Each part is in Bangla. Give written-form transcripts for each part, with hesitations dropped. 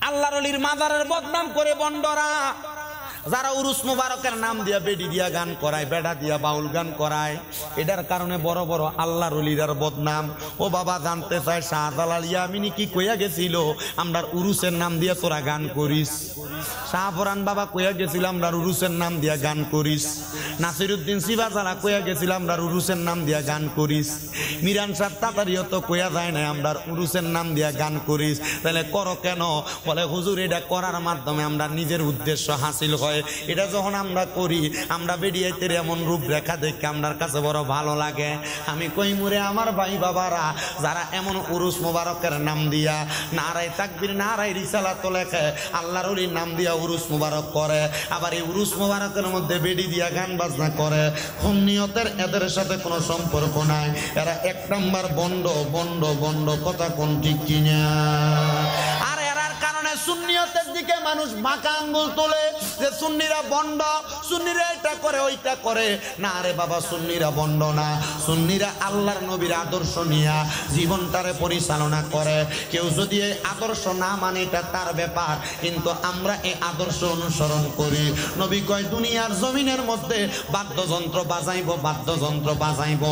আল্লাহর ওলির মাজারের বদনাম করে বন্ডরা, যারা উরুস মুবারকের নাম দিয়া বেডি দিয়া গান করায়, বেড়া দিয়া বাউল গান করায়, এটার কারণে বড় বড় আল্লাহর ওলিরার বদনাম। ও বাবা জানতে চায় শাহজালাল ইয়ামিনী কি কইয়া গেছিল আমরার উরুসের নাম দিয়া তোরা গান করিস? শাহপরান বাবা কইয়া গেছিল আমরার উরুসের নাম দিয়া গান করিস। নাসিরউদ্দিন সিবাজালা কইয়া গেছিল আমরার উরুসের নাম দিয়া গান করিস। মিরান শাহ তাতারিও তো কইয়া যায় না আমরার উরুসের নাম দিয়া গান করিস। তাহলে করো কেন? বলে হুজুর এটা করার মাধ্যমে আমরা নিজের উদ্দেশ্য হাসিল হয়। এটা যখন আমরা করি, আমরা বেরিয়েতে এমন রূপরেখা দেখে আমার কাছে বড় ভালো লাগে। আমি কই মুরে আমার ভাই বাবারা, যারা এমন উরুস মুবারকের নাম দিয়া নারায়ে তাকবীর নারায়ে রিসালাত লেখে, আল্লাহর ওলির নাম দিয়া উরুস মুবারক করে, আবার এই উরুস মুবারকের মধ্যে বেডি দিয়া গান বাজনা করে, সুন্নিয়তের এদের সাথে কোনো সম্পর্ক নাই। এরা এক নাম্বার বন্ড বন্ড বন্ড, কথা কোন ঠিক কিনা? আর এরার কারণে সুন্নিয়তের দিকে মানুষ বাঁকা আঙ্গুল তোলে যে সুন্নিরা বন্ড, সুন্নিরা এটা করে ওইটা করে। না রে বাবা, সুন্নিরা বন্ড না, সুন্নিরা আল্লাহর নবীর আদর্শ নিয়া জীবনটারে পরিচালনা করে। কেউ যদি এই আদর্শ না মানে এটা তার ব্যাপার, কিন্তু আমরা এই আদর্শ অনুসরণ করি। নবী কয় দুনিয়ার জমিনের মধ্যে বাদ্যযন্ত্র বাজাইব, বাদ্যযন্ত্র বাজাইব,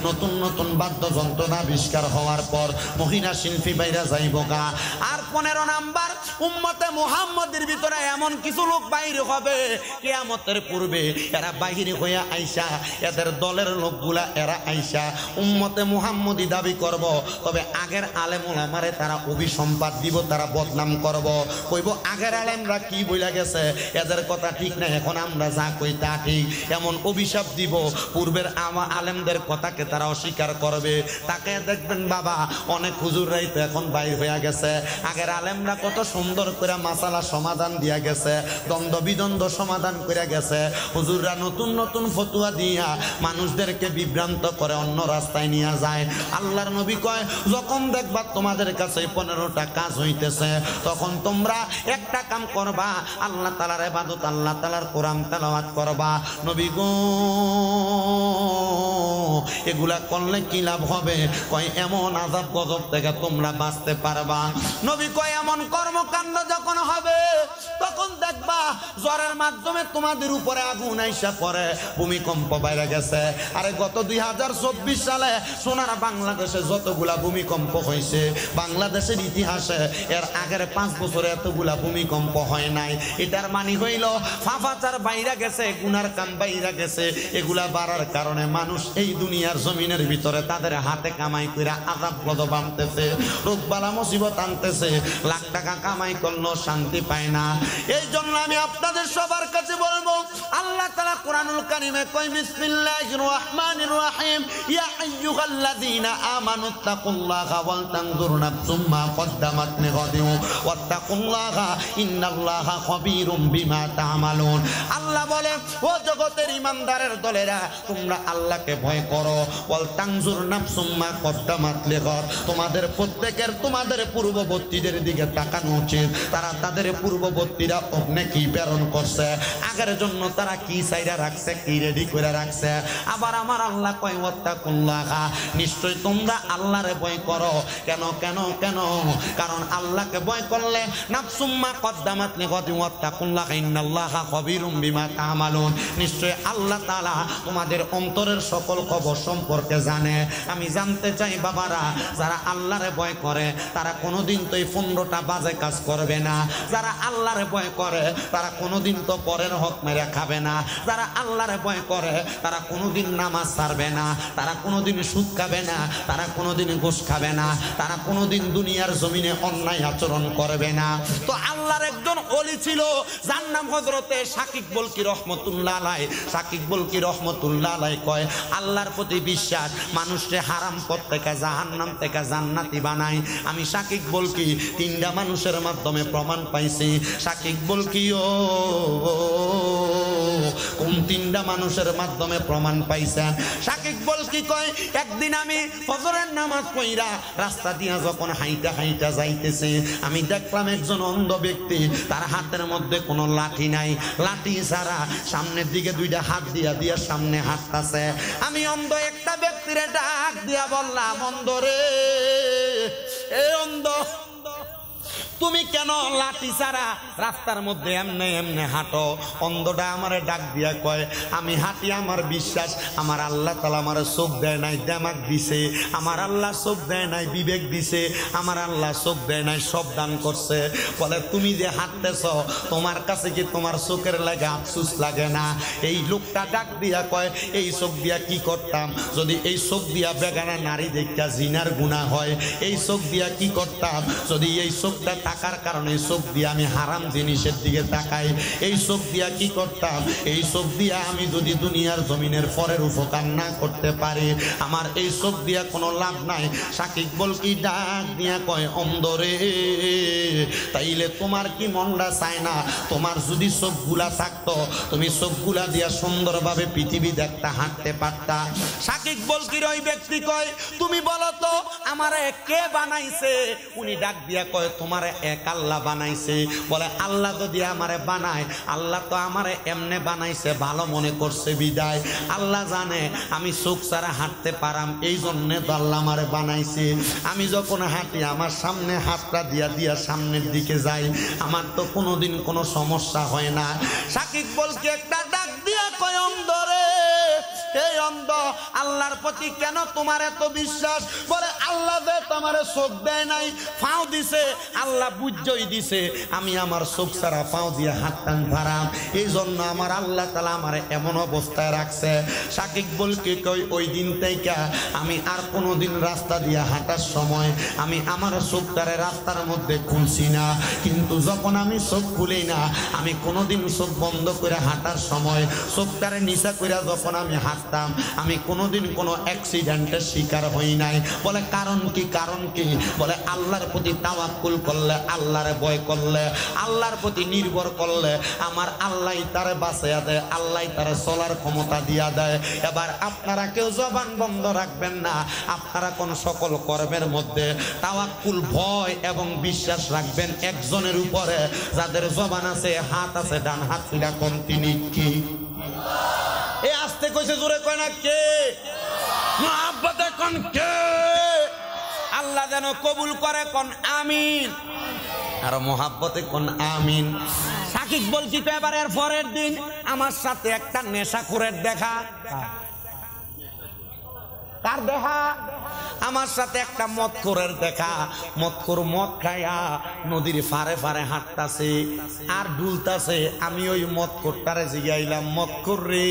নতুন নতুন বাদ্যযন্ত্র আবিষ্কার হওয়ার পর মহিলা শিল্পী বাইরা যাইব গা। আর 15 নাম্বার, উম্মতে মুহাম্মদের ভিতরে এমন কিছু লোক বাইরে হবে কিয়ামতের পূর্বে, এরা বাহিরে হইয়া আইসা, এদের দলের লোকগুলা এরা আইসা উম্মতে মুহাম্মদি দাবি করব, তবে আগের আলেম ওলামারে তারা অভিসম্পাদ দিব, তারা বদনাম করব, কইব আগের আলেমরা কি বইলা গেছে, এদের কথা ঠিক না, এখন আমরা যা কই তা ঠিক, এমন অভিশাপ দিব। পূর্বের আলেমদের কথাকে তারা অস্বীকার করবে। তাকে দেখবেন বাবা, অনেক হুজুররাই তো এখন বাইর হইয়া গেছে। আগের আলেমরা কত সুন্দর করে মাসালা সমাধান দিয়া গেছে, দ্বন্দ্ব বিদ্বন্দ্ব সমাধান করে গেছে। হুজুররা নতুন নতুন ফতুয়া দিয়া মানুষদেরকে বিভ্রান্ত করে অন্য রাস্তায় নিয়ে যায়। আল্লাহর নবী কয়, যখন দেখবা তোমাদের কাছে 15টা কাজ হইতেছে, তখন তোমরা একটা কাম করবা, আল্লাহ তাআলার ইবাদত, আল্লাহ তাআলার কোরআন তেলাওয়াত করবা। নবী গো, এগুলা করলে কি লাভ হবে? কয় এমন আযাব গজব থেকে তোমরা বাঁচতে পারবা। নবী কয় এমন কর্মকাণ্ড যখন হবে, তখন দেখবা জ্বরের মাধ্যমে তোমাদের উপরে আগুন আইসা পড়ে, ভূমিকম্প বাইরে গেছে। আরে গত 2024 সালে সোনার বাংলাদেশে যতগুলা ভূমিকম্প হয়েছে, বাংলাদেশের ইতিহাসে এর আগের 5 বছরে এতগুলা ভূমিকম্প হয় নাই। এটার মানে হইল ফাফাচার বাইরে গেছে, গুনার কাম বাইরে গেছে। এগুলা বাড়ার কারণে মানুষ এই দুনিয়ার জমিনের ভিতরে তাদের হাতে কামাই করে আযাব গজব আনতেছে, রোগবালা মুসিবত আনতেছে, লাখ টাকা কামাই করলেও শান্তি পায় না। এই জন্য আমি আপনাদের সবার কাছে বলবো, আল্লাহ তাআলা কোরআনুল কারীমে কয়, বিসমিল্লাহির রহমানির রহিম, ইয়া আইয়ুহাল্লাযীনা আমানুত্তাকুল্লাহা ওয়াল তানজুর নাফসুম মা কদ্দামাত লিগাদিন ওয়াত্তাকুল্লাহা ইন্নাল্লাহা খাবীরুম বিমা তা'মালুন। আল্লাহ বলে, ও জগতের ঈমানদারের দলেরা, তোমরা আল্লাহকে ভয় করো। ওয়াল তানজুর নাফসুম মা কদ্দামাত লিগাদ, তোমাদের প্রত্যেকের তোমাদের পূর্ববর্তীদের দিকে তাকানো উচিত। তারা তাদের পূর্ববর্তীরা অগ্নে কি প্রেরণ করছে, আগের জন্য তারা কি চাইরা রাখছে, কি রেডি করে রাখছে। আবার আমার আল্লাহ কয়, ওয়াত্তাকুল্লাহা, নিশ্চয় তোমরা আল্লাহরে ভয় করো। কেন কেন কেন? কারণ আল্লাহকে ভয় করলে নাফসুম মা কদ্দামাত লিগাদিন ওয়াত্তাকুল্লাহা ইন্নাল্লাহা খাবীরুম বিমা তা'মালুন, নিশ্চয় আল্লাহ তাআলা তোমাদের অন্তরের সকল খবর সম্পর্কে জানে। আমি জানতে চাই বাবারা, যারা আল্লাহরে ভয় করে তারা কোনোদিন তো এই 15টা বাজে কাজ করবে না। যারা আল্লাহরে ভয় করে তারা কোনোদিন তো পরের হক মেরে খাবে না। যারা আল্লাহরে ভয় করে তারা কোনোদিন নামাজ ছাড়বে না, তারা কোনোদিন সুদ খাবে না, তারা কোনোদিন ঘুষ খাবে না, তারা কোনোদিন দুনিয়ার জমিনে অন্যায় আচরণ করবে না। তো আল্লাহর একজন ওলি ছিল, যার নাম হযরতে শাকিব বলকি রহমতুল্লাহ আলাইহি। শাকিব বলকি রহমতুল্লাহ আলাইহি কয়, আল্লাহর প্রতি বিশ্বাস মানুষকে হারাম পথ থেকে জাহান্নাম থেকে জান্নাতি বানায়। আমি শাকিব বলকি 3টা মানুষের মাধ্যমে প্রমাণ পাইছি। শাকিব বলকি ও কোন 3টা মানুষের মাধ্যমে প্রমাণ পাইছেন? শাকিব বলকি কয়, একদিন আমি ফজরের নামাজ পড়া রাস্তা দিয়া যখন হাইটা হাইটা যাইতেছে, আমি দেখলাম একজন অন্ধ ব্যক্তি, তার হাতের মধ্যে কোনো লাঠি নাই, লাঠি ছাড়া সামনের দিকে 2টা হাত দিয়া দিয়া সামনে হাঁটতাছে। আমি অন্ধ একটা ব্যক্তিরে ডাক দিয়া বললাম, অন্ধ রে, এ অন্ধ, তুমি কেন লাঠি ছাড়া রাস্তার মধ্যে এমনে এমনে হাঁটো? অন্ধটা আমারে ডাক দিয়া কয়, আমি হাঁটি, আমার বিশ্বাস আমার আল্লাহ তাআলা আমার চোখ দেয় নাই, দেমাগ দিছে। আমার আল্লাহ চোখ দেয় নাই, বিবেক দিছে। আমার আল্লাহ চোখ দেয় নাই, সব দান করছে। বলে তুমি যে হাঁটতেছ, তোমার কাছে কি তোমার চোখের লাগে আফসোস লাগে না? এই লোকটা ডাক দিয়া কয়, এই চোখ দিয়া কি করতাম যদি এই চোখ দিয়া বেগানা নারী দেখা জিনার গুনাহ হয়? এই চোখ দিয়া কি করতাম যদি এই চোখটা টাকার কারণে চোখ দিয়া আমি হারাম জিনিসের দিকে তাকাই? এই চোখ দিয়া কি করতাম? এই চোখ দিয়া আমি যদি দুনিয়ার জমিনের পরের উপকার না করতে পারি, আমার এই চোখ দিয়া কোনো লাভ নাই। সাকিব বলকি ডাক দিয়া কয়, অন্ধরে তাইলে তোমার কি মনটা চায় না তোমার যদি চোখগুলা থাকতো, তুমি চোখগুলা দিয়া সুন্দরভাবে পৃথিবী দেখতে হাঁটতে পারতা? সাকিব বলকির ওই ব্যক্তি কয়, তুমি বলো তো আমারে কে বানাইছে? উনি ডাক দিয়া কয়, তোমারে এক আল্লাহ বানাইছে। বলে আল্লাহ যদি আমারে বানায়, আল্লাহ তো আমারে এমনে বানাইছে ভালো মনে করছে বিদায়। আল্লাহ জানে আমি চোখ ছাড়া হাঁটতে পারাম, এই জন্যে তো আল্লাহ আমারে বানাইছে। আমি যখন হাঁটি আমার সামনে হাতটা দিয়া দিয়া সামনের দিকে যাই, আমার তো কোনোদিন কোনো সমস্যা হয় না। সাকিব বলকে একটা ডাক দিয়া কয়, অন্ধরে এই অন্ধ, আল্লাহর প্রতি কেন তোমার এত বিশ্বাস? বলে আল্লাহ যে তোমার চোখ দেয় নাই, পাও দিছে, আল্লাহ বুঝই দিছে আমি আমার চোখ ছাড়া পাও দিয়ে হাঁটতাম পারাম, এই জন্য আমার আল্লাহ তাআলা আমার এমন অবস্থায় রাখছে। সাকিব বলকে কই, ওই দিন থেকে আমি আর কোনোদিন রাস্তা দিয়ে হাঁটার সময় আমি আমার চোখটারে রাস্তার মধ্যে খুলছি না। কিন্তু যখন আমি চোখ খুলি না, আমি কোনোদিন চোখ বন্ধ করে হাঁটার সময় চোখটারে নিচা করে যখন আমি হাঁটতাম, আমি কোনোদিন কোনো অ্যাক্সিডেন্টের শিকার হই নাই। বলে কারণ কি? কারণ কি? বলে আল্লাহর প্রতি তাওয়াক্কুল করলে, আল্লাহর ভয় করলে, আল্লাহর প্রতি নির্ভর করলে আমার আল্লাহ তারে বাঁচাইয়া দেয়, আল্লাহ তারে চলার ক্ষমতা দিয়া দেয়। এবার আপনারা কেউ জবান বন্ধ রাখবেন না, আপনারা কোন সকল কর্মের মধ্যে তাওয়াক্কুল, ভয় এবং বিশ্বাস রাখবেন একজনের উপরে, যাদের জবান আছে, হাত আছে, ডান হাত ফিরা কোন, তিনি কি? এ আস্তে কইছে, জোরে কয় না কে? মুহাব্বতে কোন কে? আল্লাহ যেন কবুল করে কোন আমিন। আর মুহাব্বতে কোন আমিন। সাকিব বলছি তো এবার এর পরের দিন আমার সাথে একটা নেশাখোরের দেখা। কার দেখা? আমার সাথে একটা মদখোরের দেখা। মদখোর মদ খায়া নদীর ফারে ফারে হাঁটতাছে আর ডুলতাছে। আমি ওই মদখোরটারে জিগাইলাম, মদখোর রে,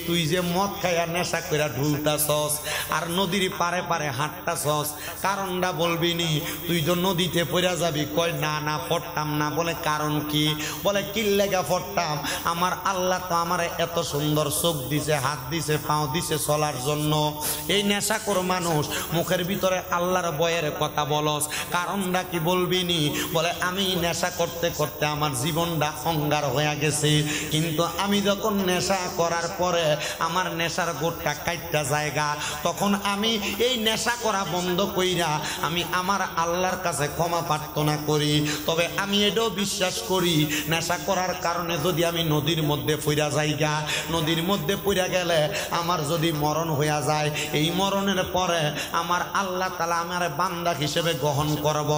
তুই যে মদ খায়া নেশা কইরা ঢুলতাছস আর নদীর পারে পারে হাঁটতাছস, কারণটা বলবি নি? তুই তো নদীতে পড়া যাবি। কয় না না, পড়তাম না। বলে কারণ কি? বলে কি লেগা পড়তাম? আমার আল্লাহ তো আমারে এত সুন্দর চোখ দিছে, হাত দিছে, পাও দিছে চলার জন্য। এই নেশাখোর মানুষ মুখের ভিতরে আল্লাহর ভয়ের কথা বলস, কারণটা কি বলবি নি? বলে আমি নেশা করতে করতে আমার জীবনটা অঙ্গার হয়ে গেছে, কিন্তু আমি যখন নেশা করার পরে আমার নেশার গোটটা কাটটা জায়গা, তখন আমি এই নেশা করা বন্ধ কইরা আমি আমার আল্লাহর কাছে ক্ষমা প্রার্থনা করি। তবে আমি এটাও বিশ্বাস করি, নেশা করার কারণে যদি আমি নদীর মধ্যে পইরা যাইগা, নদীর মধ্যে পইরা গেলে আমার যদি মরণ হইয়া যায়, এই মরণের পরে আমার আল্লাহ তাআলা আমার বান্দা হিসেবে গ্রহণ করব।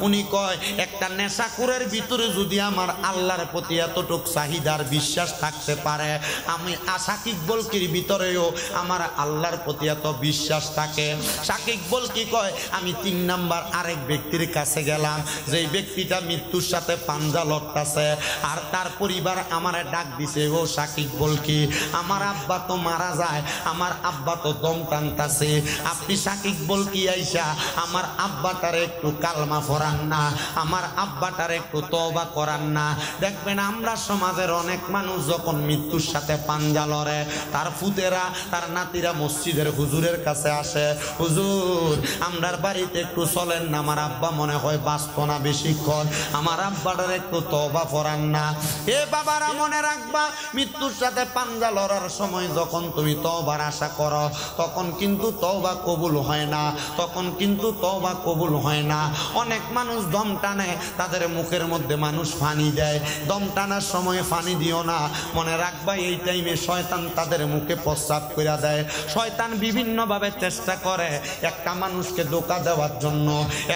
উনি কয়, একটা নেশাখোরের ভিতরে যদি আমার আল্লাহর প্রতি এতটুক চাহিদার বিশ্বাস থাকতে পারে, আমি সাকিব বলকির ভিতরেও আমার আল্লাহর প্রতি এত বিশ্বাস থাকে। সাকিব বলকি কয়, আমি 3 নাম্বার আরেক ব্যক্তির কাছে গেলাম, যেই ব্যক্তিটা মৃত্যুর সাথে পাঞ্জা লড়তাছে, আর তার পরিবার আমারে ডাক দিছে, ও সাকিব বলকি, আমার আব্বা তো মারা যায়, আমার আব্বা তো দম টানতাছে, আপনি সাকিব বলকি আইসা আমার আব্বাটারে একটু কালমা পড়ান না, আমার আব্বাটারে একটু তওবা করান না। দেখবেন আমরা সমাজের অনেক মানুষ যখন মৃত্যুর সাথে পাঞ্জা লড়ে, তার ফুতেরা, তার নাতিরা মসজিদের হুজুরের কাছে আসে, হুজুর আমরার বাড়িতে একটু চলেন না, আমার আব্বা মনে হয় বাঁচত না বেশিক্ষণ, আমার আব্বাটারে একটু তওবা পড়ান না। এ বাবারা মনে রাখবা, মৃত্যুর সাথে পাঞ্জা লড়ার সময় যখন তুমি তওবার আশা করো, তখন কিন্তু তওবা কবুল কবুল হয় না, তখন কিন্তু তওবা কবুল হয় না। অনেক মানুষ দম টানে, তাদের মুখের মধ্যে মানুষ পানি দেয়, দম টানার সময় পানি দিও না, মনে রাখবা এই টাইমে শয়তান তাদের মুখে প্রস্রাব করে দেয়। শয়তান বিভিন্নভাবে চেষ্টা করে একটা মানুষকে ধোঁকা দেওয়ার জন্য,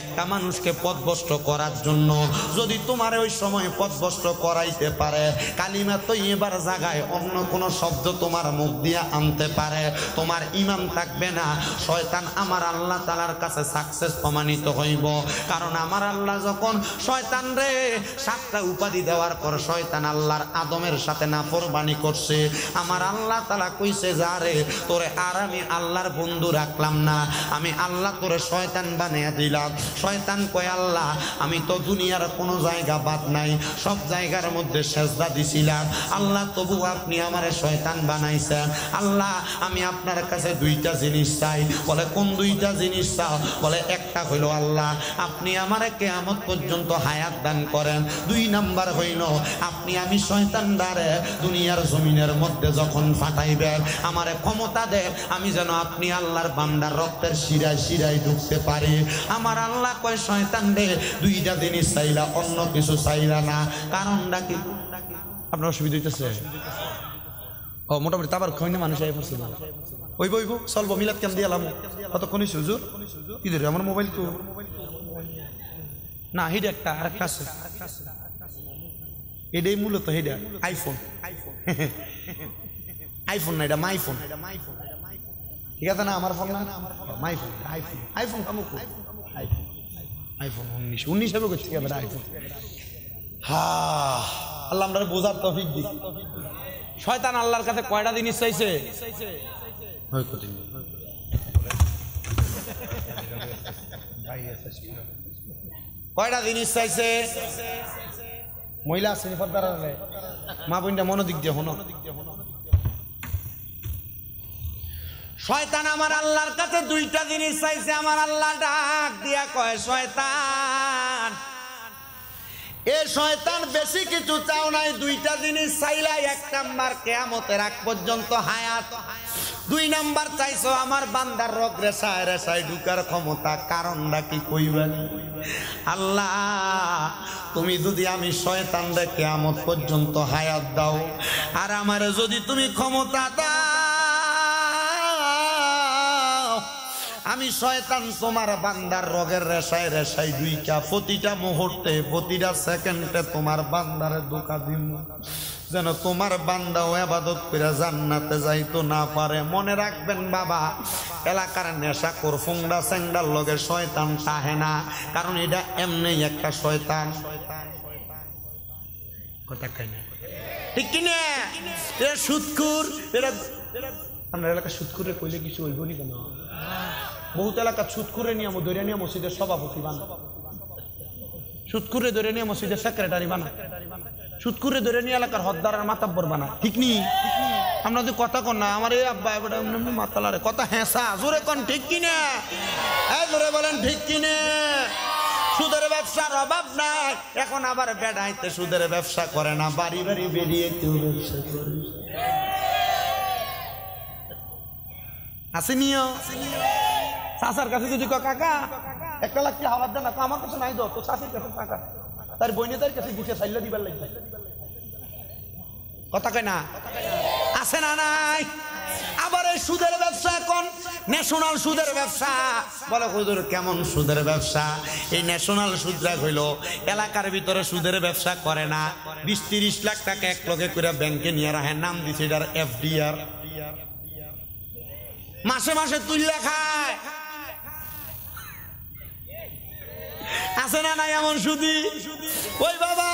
একটা মানুষকে পথভ্রষ্ট করার জন্য। যদি তোমার ওই সময় পথভ্রষ্ট করাইতে পারে, কালিমা তৈয়বার জায়গায় অন্য কোনো শব্দ তোমার মুখ দিয়ে আনতে পারে, তোমার ঈমান থাকবে না। শয়তান আমার আল্লাহ তাআলার কাছে সাকসেস প্রমাণিত হইব। কারণ আমার আল্লাহ যখন শয়তান রে 7টা উপাধি দেওয়ার পর শয়তান আল্লাহর আদমের সাথে নাফরমানি করছে, আমার আল্লাহ তাআলা কইছে যারে তোরে আর আমি আল্লাহর বন্ধু রাখলাম না, আমি আল্লাহ তোরে শয়তান বানিয়ে দিলাম। শয়তান কয় আল্লাহ আমি তো দুনিয়ার কোনো জায়গা বাদ নাই, সব জায়গার মধ্যে সেজদা দিছিলাম, আল্লাহ তবু আপনি আমারে শয়তান বানাইছেন। আল্লাহ আমি আপনার কাছে 2টা জিনিস চাই। বলে কোন 2টা জিনিস চাও? বলে একটা হইল আল্লাহ আপনি আমারে কিয়ামত পর্যন্ত হায়াত দান করেন, 2 নাম্বার হইল আপনি আমি শয়তান দ্বারে দুনিয়ার জমিনের মধ্যে যখন ফাটাইবেন আমারে ক্ষমতা দেন, আমি যেন আপনি আল্লাহর বান্দার রক্তের শিরায় শিরায় ঢুকতে পারি। আমার আল্লাহ কয় শয়তান রে 2টা জিনিস চাইলা, অন্য কিছু চাইলা না। কারণটা কি? আপনার অসুবিধা হইতেছে? ও মোটামুটি তাবার খৈনে মানুষ আই পড়ছে না, ওইব ওইব চলবো মিলাদ কেন দিয়ালাম কতক্ষণ হুজুর কি ধরে আমার মোবাইল তো না, হেডে একটা আরেকটা আছে, এটাই মূলত হেডে আইফোন। আইফোন না, এটা মাইফোন, ঠিক আছে না? আমার ফোন না, মাইফোন, আইফোন, আইফোন কামুক, আইফোন 19 হবে করছি এবার আইফোন। হা আল্লাহ আমরা বোঝার তৌফিক দিক। শয়তান আল্লাহর কাছে কয়টা জিনিস চাইছে? কয়টা জিনিস চাইছে? মহিলা শ্রেণী পর্দার মা বোনটা মনোদিক দিয়ে হনো, শয়তান আমার আল্লাহর কাছে 2টা জিনিস চাইছে। আমার আল্লাহ ডাক দিয়া কয় শয়তান এ শয়তান বেশি কিছু চাও নাই, 2টা জিনিস চাইলাই। 1 নাম্বার কিয়ামতের আগ পর্যন্ত হায়াত, 2 নাম্বার চাইছো আমার বান্দার রগ রেশায় রেশায় ঢুকার ক্ষমতা। কারণটা কি কইবেন? আল্লাহ তুমি যদি আমি শয়তান রে কিয়ামত পর্যন্ত হায়াত দাও, আর আমারে যদি তুমি ক্ষমতা দাও, আমি শয়তান তোমার বান্দার রগের রেশায় রেশায় ঢুইকা প্রতিটা মুহূর্তে প্রতিটা সেকেন্ডে তোমার বান্দারে ধোঁকা দিব, যেন তোমার বান্দাও ইবাদত করে জান্নাতে যাইতো না পারে। মনে রাখবেন বাবা, এলাকার নেশাখোর ফুংডা স্যাংডার লগে শয়তান তাহে না, কারণ এটা এমনি একটা শয়তান। কথা কই না, ঠিক কি না? এ সুদখোর, এরা আপনার এলাকা সুদখোরে কইলে কিছু হইব নি কেন? বহুত এলাকা সুদখোরে নিয়ে ধরে নিয়ে মসজিদের সভাপতি বানা, সুদখোরে ধরে নিয়ে মসজিদের সেক্রেটারি বানা, সুদখোরে ধরে নিয়ে এলাকার হদ্দার মাতাব্বর বানা, ঠিক নি? আমরা যদি কথা কন না আমার এই আব্বা এবার মাতালারে কথা হেসা জোরে কন, ঠিক কিনা? জোরে বলেন ঠিক কিনা? সুদের ব্যবসার অভাব নাই, এখন আবার বেড়াইতে সুদের ব্যবসা করে না, বাড়ি বাড়ি বেরিয়ে কেউ ব্যবসা করে। আসেনিও চাচার কাছে যদি কাকা 1 লাখ টাকা হাওয়াত দেন, আমার কাছে নাই তো চাষির কাছে টাকা, তার বইনে তার কাছে গুছিয়ে চাইলে দিবার লাগবে। কথা কয় না? আছে না নাই? আবার এই সুদের ব্যবসা, এখন ন্যাশনাল সুদের ব্যবসা। বলে হুজুর কেমন সুদের ব্যবসা? এই ন্যাশনাল সুদরা হইল এলাকার ভিতরে সুদের ব্যবসা করে না, 20-30 লাখ টাকা এক লগে করে ব্যাংকে নিয়ে রাখে, নাম দিছে এটার FDR, মাসে মাসে তুললে খায়। আছে না নাই এমন সুদি? ওই বাবা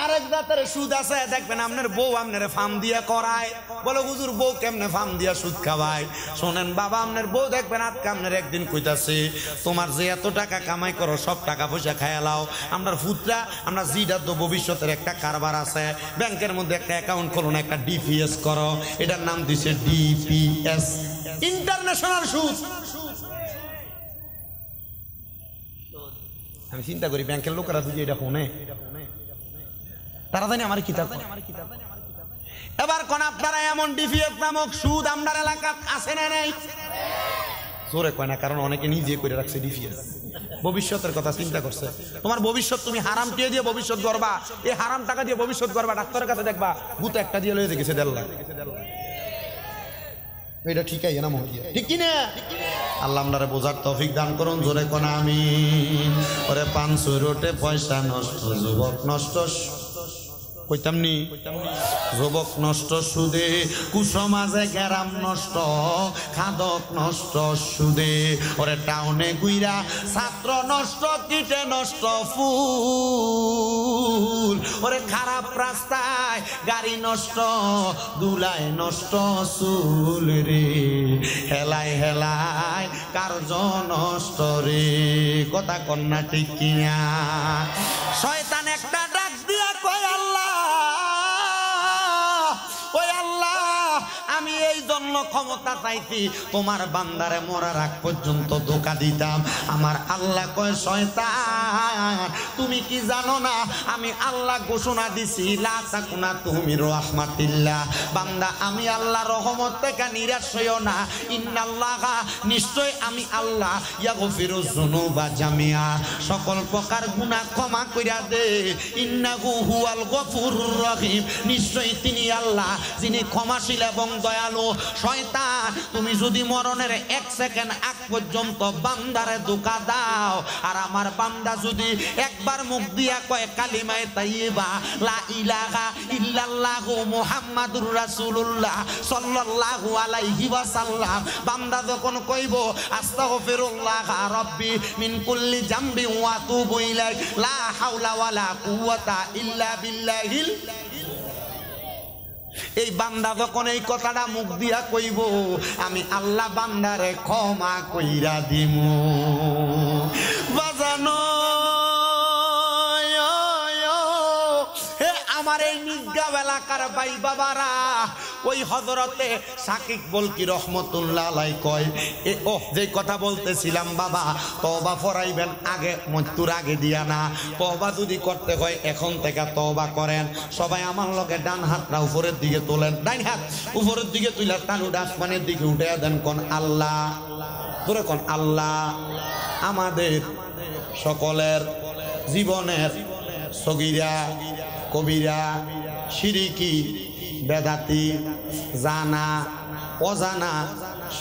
আরেক জাতের সুদ আছে, দেখবেন আপনার বউ আপনার ফার্ম দিয়া করায়। বলে হুজুর বউ কেমনে ফার্ম দিয়া সুদ খাওয়ায়? শোনেন বাবা, আপনার বউ দেখবেন আজকে আপনার একদিন কইতাছে তোমার যে এত টাকা কামাই করো সব টাকা পয়সা খাইয়া লাও, আমরা ফুটরা আমরা জিডা তো ভবিষ্যতের একটা কারবার আছে, ব্যাংকের মধ্যে একটা অ্যাকাউন্ট খোলো না, একটা DPS করো, এটার নাম দিছে DPS, ইন্টারন্যাশনাল সুদ। আমি চিন্তা করি ব্যাংকের লোকেরা যদি এটা শুনে তারা জানি আমার কিতাব। এবার কোন আপনারা এমন DPS নামক সুদ আপনার এলাকাত আছে না নাই? জোরে কয় না, কারণ অনেকে নিজে করে রাখছে ডিফিএস, ভবিষ্যতের কথা চিন্তা করছে। তোমার ভবিষ্যৎ তুমি হারাম টিয়ে দিয়ে ভবিষ্যৎ গড়বা, এই হারাম টাকা দিয়ে ভবিষ্যৎ গড়বা, ডাক্তারের কাছে দেখবা ভূত একটা দিয়ে লয়ে গেছে 1.5 লাখ। এটা ঠিকই না মহিলা, ঠিক কি না? আল্লাহ আমরারে বোঝার তৌফিক দান করুন, জোরে কোন আমিন। ওরে 500 রোটে পয়সা নষ্ট, যুবক নষ্ট, কইতাম নি যুবক নষ্ট সুদে, কুসমাজে গ্রাম নষ্ট, খাদক নষ্ট সুদে। ওরে টাউনে গুইরা ছাত্র নষ্ট, কিটে নষ্ট ফুল। ওরে খারাপ রাস্তায় গাড়ি নষ্ট, দুলায় নষ্ট চুল রে। হেলায় হেলায় কার্য নষ্ট রে, কথা কন্যা ঠিক কিনা? শয়তান একটা ডাক দিয়া কয় আল্লাহ, ওই আল্লাহ আমি এই জন্য ক্ষমতা চাইছি তোমার বান্দারে মরার আগ পর্যন্ত ধোঁকা দিতাম। আমার আল্লাহ কয় শয়তান তুমি কি জানো না আমি আল্লাহ ঘোষণা দিছি লা তাকুনা তুমি রাহমাতিল্লাহ, বান্দা আমি আল্লাহ রহমত থেকে নিরাশ হইও না। ইন্নাল্লাহা নিশ্চয় আমি আল্লাহ ইয়াগফিরুজ যুনুবা জামিআ, সকল প্রকার গুনাহ ক্ষমা কইরা দে। ইন্নাহু হুয়াল গফুরুর রহিম, নিশ্চয় তিনি আল্লাহ যিনি ক্ষমাশীল এবং দয়ালু। শয়তান তুমি যদি মরণের 1 সেকেন্ড আগ পর্যন্ত বান্দারে ধোঁকা দাও, আর আমার বান্দা যদি একবার মুখ দিয়া কয় কালিমায়ে তাইয়্যিবা লা ইলাহা ইল্লাল্লাহু মুহাম্মাদুর রাসূলুল্লাহ সাল্লাল্লাহু আলাইহি ওয়াসাল্লাম, বান্দা যখন কইব আস্তাগফিরুল্লাহ রাব্বি মিন কুল্লি জামবি ওয়া আতুবু ইলাইহি লা হাওলা ওয়ালা কুওয়াতা ইল্লা বিল্লাহিল, এই বান্দা যখন এই কথাটা মুখ দিয়া কইব আমি আল্লাহ বান্দারে ক্ষমা কইরা দিমু। বাজানো আমার এই নিগাঁও এলাকার ভাই বাবারা, ওই হযরতে সাকিব বলকি রহমতুল্লাহ আলাই কয় যে কথা বলতেছিলাম বাবা, তওবা ফরাইবেন আগে মৃত্যুর আগে দিয়া না। তওবা যদি করতে হয় এখন থেকে তওবা করেন। সবাই আমার লগে ডান হাতটা উপরের দিকে তোলেন, ডান হাত উপরের দিকে তুলে তালুটা আসমানের দিকে উঠে দেন, কোন আল্লাহ, ধরে কোন আল্লাহ আমাদের সকলের জীবনের সগীরা কবিরা শিরিকি বেদাতি জানা অজানা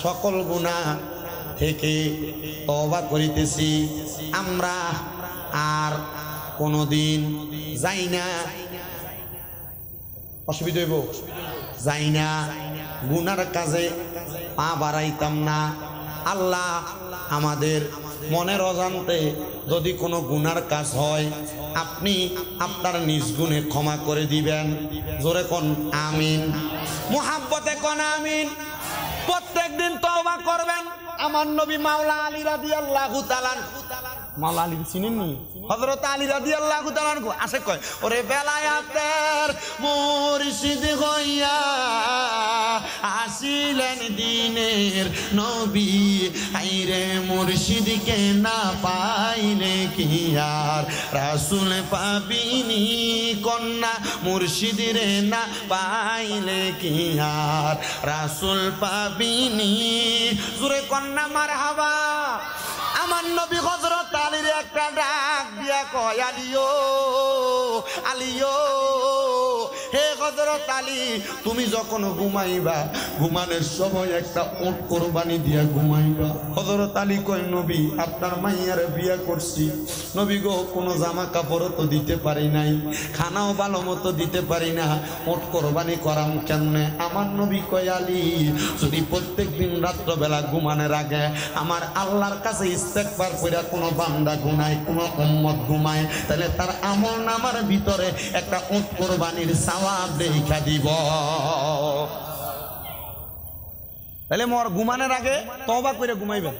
সকল গুনাহ থেকে তওবা করিতেছি। আমরা আর কোনোদিন যাই না, অসুবিধা হইব, যাই না গুনার কাজে পা বাড়াইতাম না। আল্লাহ আমাদের মনের অজান্তে যদি কোনো গুনার কাজ হয় আপনি আপনার নিজ গুণে ক্ষমা করে দিবেন। জোরে কোন আমিন, মুহাব্বতে কোন আমিন। প্রত্যেক দিন তওবা করবেন। আমার নবী মাওলা আলী রাদিয়াল্লাহু তাআলা, মাওলা আলী চিনেননি? হযরত আলী রাদিয়াল্লাহু তাআলা আসে কয় ওরে বেলায়াতের মুর্শিদ হইয়া আসিলেন দিনের নবী, আইরে মুর্শিদকে না পাইলে কি আর রাসূল পাবিনি, কন্যা মুর্শিদরে না পাইলে কি আর রাসূল পাবিনি। জোরে কন্যা মারহাবা। আমার নবী হযরত আলীর একটা ডাক দিয়া কয় আলিও আলিও, হে হযরত আলী তুমি যখন ঘুমাইবা ঘুমানোর সময় একটা উট কোরবানি দিয়া ঘুমাইবা। হযরত আলী কয় নবী আপনার মাইয়ার বিয়া করছি, নবী গো কোনো জামা কাপড়ও তো দিতে পারি নাই, খানাও ভালো মতো দিতে পারি না, উট কোরবানি করাম কেমনে? আমার নবী কয় আলী যদি প্রত্যেক দিন রাত্রবেলা ঘুমানোর আগে আমার আল্লাহর কাছে ইস্তেগফার কইরা কোনো বান্দা গুনায় কোনো উম্মত ঘুমায়, তাহলে তার আমল নামার ভিতরে একটা উট কোরবানির সওয়াব দেখা দিব। তাহলে মোর ঘুমানোর আগে তওবা করে ঘুমাইবেন।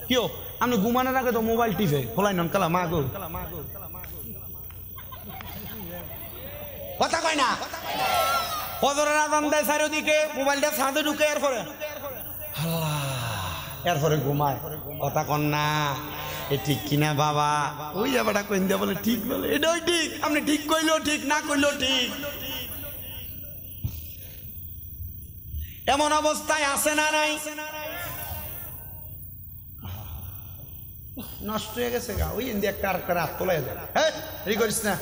কিও আপনি ঘুমানোর আগে তো মোবাইল টিপে খোলাই নন কালা মা গো, কথা কয় না। ফজরের আযান দেয় চারিদিকে, মোবাইলটা ছাদে ঢুকে এরপরে এরপরে ঘুমায়, কথা কন না। এ ঠিক কিনা বাবা? ওই ব্যাপারটা কইন দিয়া বলে ঠিক বলে, এটাই ঠিক। আপনি ঠিক কইলেও ঠিক, না কইলেও ঠিক। এমন অবস্থায় আছে না নাই? নষ্ট হয়ে গেছে গা, ওই ইন্ডিয়া একটা আর রাত তোলাই যায়। হ্যাঁ রি করিস না।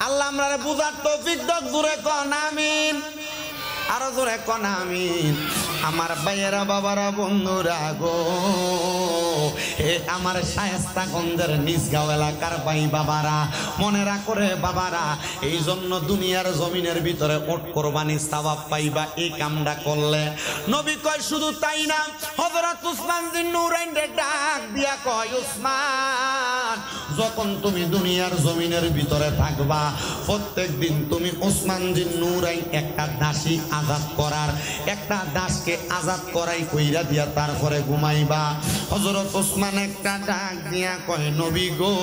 আল্লাহ আমরা বুঝার তৌফিক দাও, জোরে কোন আমিন, আরো জোরে কোন আমিন। আমার ভাইয়েরা বাবারা বন্ধুরা গো, হে আমার শায়েস্তাগঞ্জের নিজগাঁও এলাকার ভাই বাবারা, মনে রাখো রে বাবারা, এই জন্য দুনিয়ার জমিনের ভিতরে ওট কোরবানি সওয়াব পাইবা এই কামটা করলে। নবী কয় শুধু তাই না, হযরত উসমান বিন নুরাইন রে ডাক দিয়া কয়, উসমান যখন তুমি দুনিয়ার জমিনের ভিতরে থাকবা, প্রত্যেক দিন তুমি উসমান বিন নুরাইন একটা দাসী আজাদ করার, একটা দাসকে আজাদ করাই কইরা দিয়া তারপরে ঘুমাইবা। হযরত উসমান একটা ডাক দিয়া কয়, নবী গো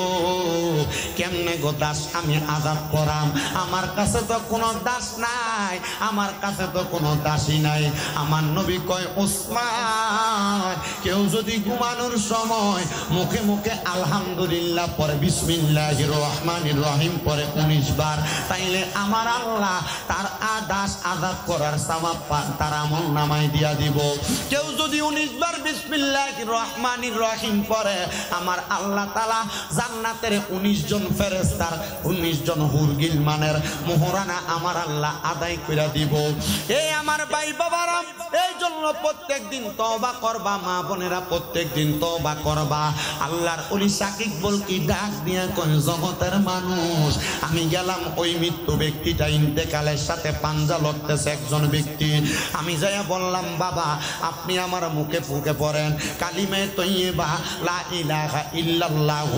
কেমনে গো দাস আমি আজাদ করাম? আমার কাছে তো কোনো দাস নাই, আমার কাছে তো কোনো দাসী নাই। আমার নবী কয়, উসমান কেউ যদি ঘুমানোর সময় মুখে মুখে আলহামদুলিল্লাহ পরে বিসমিল্লাহির রহমানির রহিম পরে 19 বার, তাইলে আমার আল্লাহ তার দাস আজাদ করার সওয়াব তার আমল নামায় দিয়া দিব। কেউ যদি 19 বার বিসমিল্লাহির রহমানির রহিম পড়ে, আমার আল্লাহ তাআলা জান্নাতের 19 জন ফেরেশতার 19 জন হুরগিল মানের মোহরানা আমার আল্লাহ আদায় কইরা দিব। এই আমার ভাই বাবারা, এই জন্য প্রত্যেকদিন তওবা করবা, মা বোনেরা প্রত্যেকদিন তওবা করবা। আল্লাহর ওলি সাকিব বল কি ডাক দিয়া কয়, জগতের মানুষ আমি গেলাম ওই মৃত্যু ব্যক্তিটা ইন্তেকালের সাথে পাঞ্জা লড়তেছে একজন ব্যক্তি, আমি যাইয়া বললাম বাবা আপনি আমার মুখে ফুঁকে পড়েন কালিমে তৈয়বা লা ইলাহা ইল্লাল্লাহ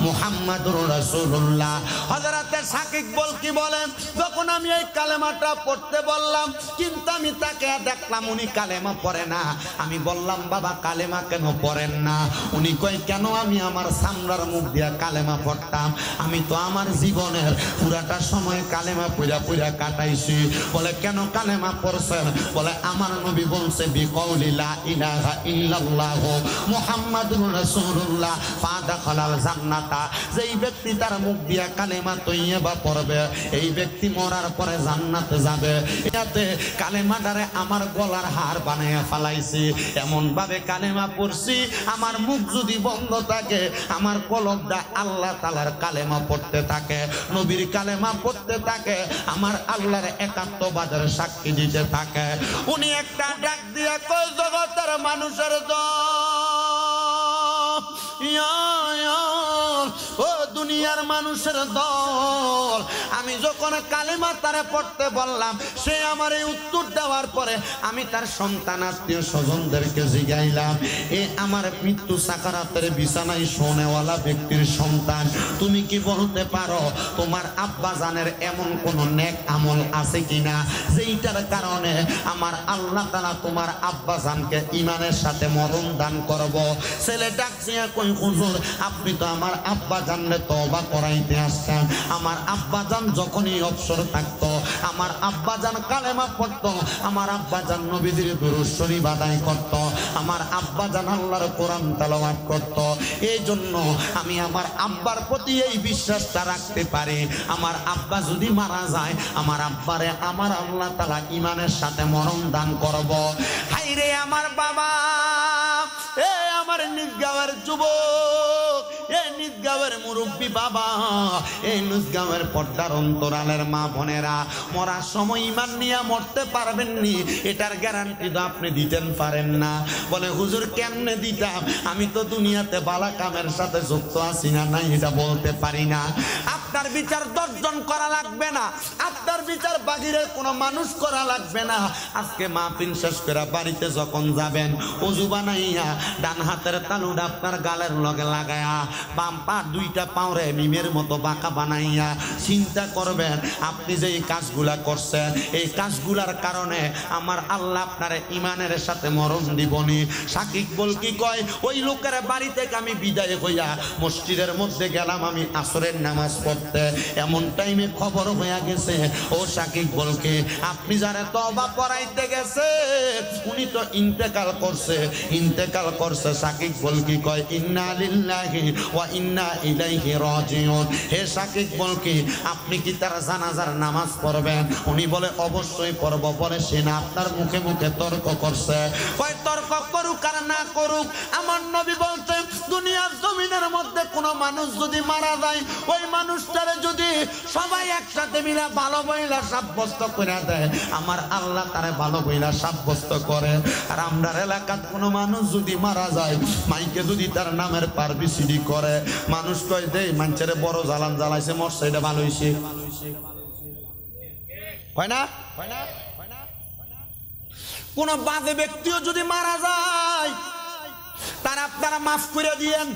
মুহাম্মাদুর রাসূলুল্লাহ। হযরত সাকিব বল কি বলেন, যখন আমি এই কালেমাটা পড়তে বললাম, কিন্তু আমি তাকে দেখলাম উনি কালেমা পড়ে না। আমি বললাম বাবা কালেমা কেন পড়েন না? উনি কয় কেন, আমি আমার সামরার মুখ দিয়া কালেমা পড়তাম, আমি তো আমার জীবনের পুরাটা সময় কালেমা পড়া পড়া কাটাইছি। বলে কেন কালেমা পড়ছেন? বলে আমার নবী বলছে বিকৌলি লা ইলাহা ইল্লাল্লাহ মুহাম্মাদুর রাসূলুল্লাহ ফাদাখালাল জান্নাতা, যেই ব্যক্তি তার মুখ দিয়া কালেমা তৈয়বা পড়বে এই ব্যক্তি মরার পরে জান্নাতে যাবে। এতে কালেমাটারে আমার গলার হার বানাইয়া ফেলাইছি, এমন ভাবে কালেমা পড়ছি আমার মুখ যদি বন্ধ থাকে, আমার কলবটা আল্লাহ তাআলার কালেমা পড়তে থাকে, নবীর কালেমা পড়তে থাকে, আমার আল্লাহর একাত্মবাদের সাক্ষী দিতে থাকে। উনি একটা ডাক দিয়া কয়, জগতের মানুষের ও দুনিয়ার মানুষের দল, আমি যখন কালেমা তারে পড়তে বললাম, সে আমার এই উত্তর দেওয়ার পরে আমি তার সন্তান আত্মীয় স্বজনদেরকে জিগাইলাম, এ আমার মৃত্যু সাকারাতের বিছানায় শোনেওয়ালা ব্যক্তির সন্তান, তুমি কি বলতে পারো তোমার আব্বা জানের এমন কোন নেক আমল আছে কিনা যেইটার কারণে আমার আল্লাহ তাআলা তোমার আব্বা জানকে ঈমানের সাথে মরণ দান করব? ছেলে ডাকছিয়া কই, হুজুর আপনি তো আমার আব্বা জানলে তওবা করাইতে আসছেন, আমার আব্বা জান যখনই অবসর থাকতো, আমার আব্বা জান কালেমা পড়তো, আমার আব্বা জান নবীদের দুরূদ শরীফ আদায় করত, আমার আব্বা জান আল্লাহর কোরআন তেলাওয়াত করত, এই জন্য আমি আমার আব্বার প্রতি এই বিশ্বাসটা রাখতে পারি, আমার আব্বা যদি মারা যায় আমার আব্বারে আমার আল্লাহ তাআলা ঈমানের সাথে মরণ দান করব। হাই রে আমার বাবা, এ আমার নিজগাঁওয়ের যুবক, এই নিজগাঁওয়ের মুরব্বী বাবা, এই নিজগাঁওয়ের পর্দার অন্তরালের মা বোনেরা, মরার সময় ঈমান নিয়ে মরতে পারবেননি এটার গ্যারান্টি তো আপনি দিতেন পারেন না। বলে হুজুর কেমনে দিতাম, আমি তো দুনিয়াতে বালা কামের সাথে যুক্ত আছি না নাই এটা বলতে পারি না। আপনার বিচার 10 জন করা লাগবে না, আপনার বিচার বাহিরে কোনো মানুষ করা লাগবে না। আজকে মাহফিল শেষ করে বাড়িতে যখন যাবেন, ওযু বানাইয়া ডান হাতের তালুটা আপনার গালের লগে লাগায়া, বাম পা 2টা পাওরে মিমের মতো বাঁকা বানাইয়া চিন্তা করবেন আপনি যে এই কাজগুলা করছেন, এই কাজগুলার কারণে আমার আল্লাহ আপনার ঈমানের সাথে মরণ দিবনি। সাকিব বল কি কয়, ওই লোকের বাড়ি থেকে আমি বিদায় হইয়া মসজিদের মধ্যে গেলাম আমি আসরের নামাজ পড়তে, এমন টাইমে খবর হয়ে গেছে ও সাকিব বলকে আপনি যারা তওবা পড়াইতে গেছে উনি তো ইন্তেকাল করছে। সাকিব বল কি কয়, ইন্না লিল্লাহি ওয়া ইন্না ইলাইহি রাজিউন। হে শাকিক বল কি আপনি কি তার জানাজার নামাজ পড়বেন? উনি বলে অবশ্যই পড়ব। বলে সে না আপনার মুখে মুখে তর্ক করছে। কয় তর্ক করুক আর না করুক, আমার নবী বলতেন দুনিয়ার জমিনের মধ্যে কোনো মানুষ যদি মারা যায়, ওই মানুষটারে যদি সবাই একসাথে মিলে ভালো বইলা সাব্যস্ত করে দেয়, আমার আল্লাহ তারে ভালো বইলা সাব্যস্ত করে। আর আমরা এলাকার কোনো মানুষ যদি মারা যায়, মাইকে যদি তার নামের পাবলিসিটি করে, মানুষ কয় দেই মানুষের বড় জ্বালান জ্বালাইছে মরছে, এটা ভালো হয়েছে হয় না? কোন বাজে ব্যক্তিও যদি মারা যায়, তার আপনারা মাফ করে দিয়েন।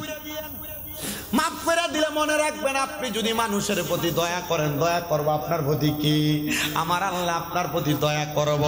মাফ করে দিলে মনে রাখবেন, আপনি যদি মানুষের প্রতি দয়া করেন, দয়া করব আপনার প্রতি কি? আমার আল্লাহ আপনার প্রতি দয়া করব।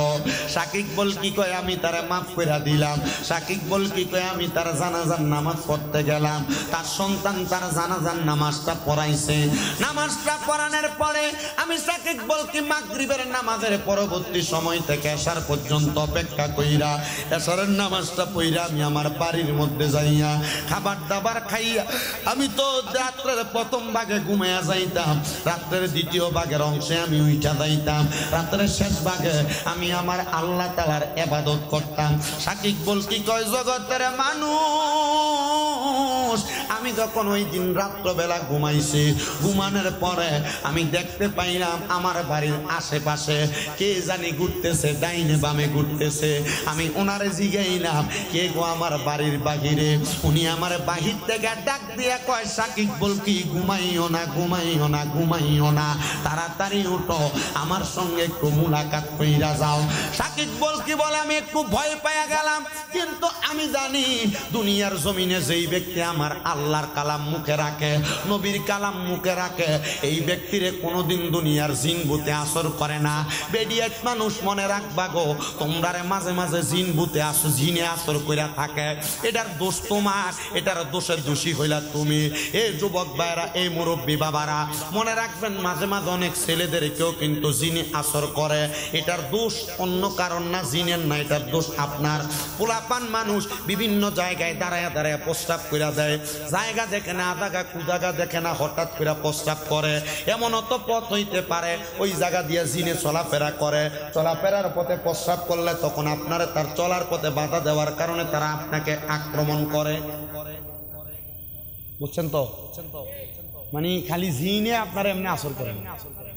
শাকিক বল কি কয় আমি তারা মাফ করে দিলাম। শাকিক বল কি কয় আমি তার জানাজার নামাজ পড়তে গেলাম, তার সন্তান তার জানাজার নামাজটা পড়াইছে। নামাজটা পড়ানোর পরে আমি শাকিক বল কি মাগরিবের নামাজের পরবর্তী সময় থেকে এশার পর্যন্ত অপেক্ষা কইরা এশারের নামাজটা পড়া আমি আমার বাড়ির মধ্যে যাইয়া খাবার দাবার খাইয়া আমি তো রাত্রের প্রথম ভাগে ঘুমাইয়া যাইতাম, রাত্রের দ্বিতীয় ভাগের অংশে আমি উঠা যাইতাম, রাত্রের শেষ ভাগে আমি আমার আল্লাহ তাআলার ইবাদত করতাম। শাকিক বল কি কয় জগতের মানুষ, আমি যখন ওই দিন রাত্রবেলা ঘুমাইছি, ঘুমানোর পরে আমি দেখতে পাইলাম আমার বাড়ির আশেপাশে কে জানি ঘুরতেছে, ডাইনে বামে ঘুরতেছে। আমি ওনারে জিগাইলাম কে গো আমার বাড়ির বাহিরে? উনি আমার বাহির থেকে ডাক দিয়ে কয় শাকিক বল কি ঘুমাইও না, ঘুমাইও না, ঘুমাইও না, তাড়াতাড়ি উঠো, আমার সঙ্গে একটু মুলাকাত কইরা যাও। শাকিক বল কি বলে আমি একটু ভয় পাইয়া গেলাম, কিন্তু আমি জানি দুনিয়ার জমিনে যেই ব্যক্তি আমার আল্লাহর কালাম মুখে রাখে, নবীর কালাম মুখে রাখে, এই ব্যক্তিরে কোনোদিন দুনিয়ার জিন ভূতে আসর করে না। বেডিয়াত মানুষ মনে রাখবা গো, তোমরারে মাঝে মাঝে জিন ভূতে আসো, জিনে আসর কইরা থাকে, এটার দোষ তোমার, এটার দোষের দোষী হইলা তুমি। এই যুবক ভাইরা, এই মুরব্বী বাবারা মনে রাখবেন, মাঝে মাঝে অনেক ছেলেদেরকেও কিন্তু জিনে আসর করে, এটার দোষ অন্য কারণ না, জিনের না, এটার দোষ আপনার। পোলাপান মানুষ বিভিন্ন জায়গায় দাঁড়ায় দাঁড়ায় প্রস্তাব করে দেয়, জায়গা দেখে না, জায়গা কুজাগা দেখে না, হঠাৎ করে প্রস্তাব করে। এমনও তো পথ হইতে পারে ওই জায়গা দিয়ে জিনে চলাফেরা করে, চলাফেরার পথে প্রস্তাব করলে তখন আপনারা তার চলার পথে বাধা দেওয়ার কারণে তারা আপনাকে আক্রমণ করে। বুঝছেন তো? মানে খালি জিনে আপনারা এমনি আসর করেন,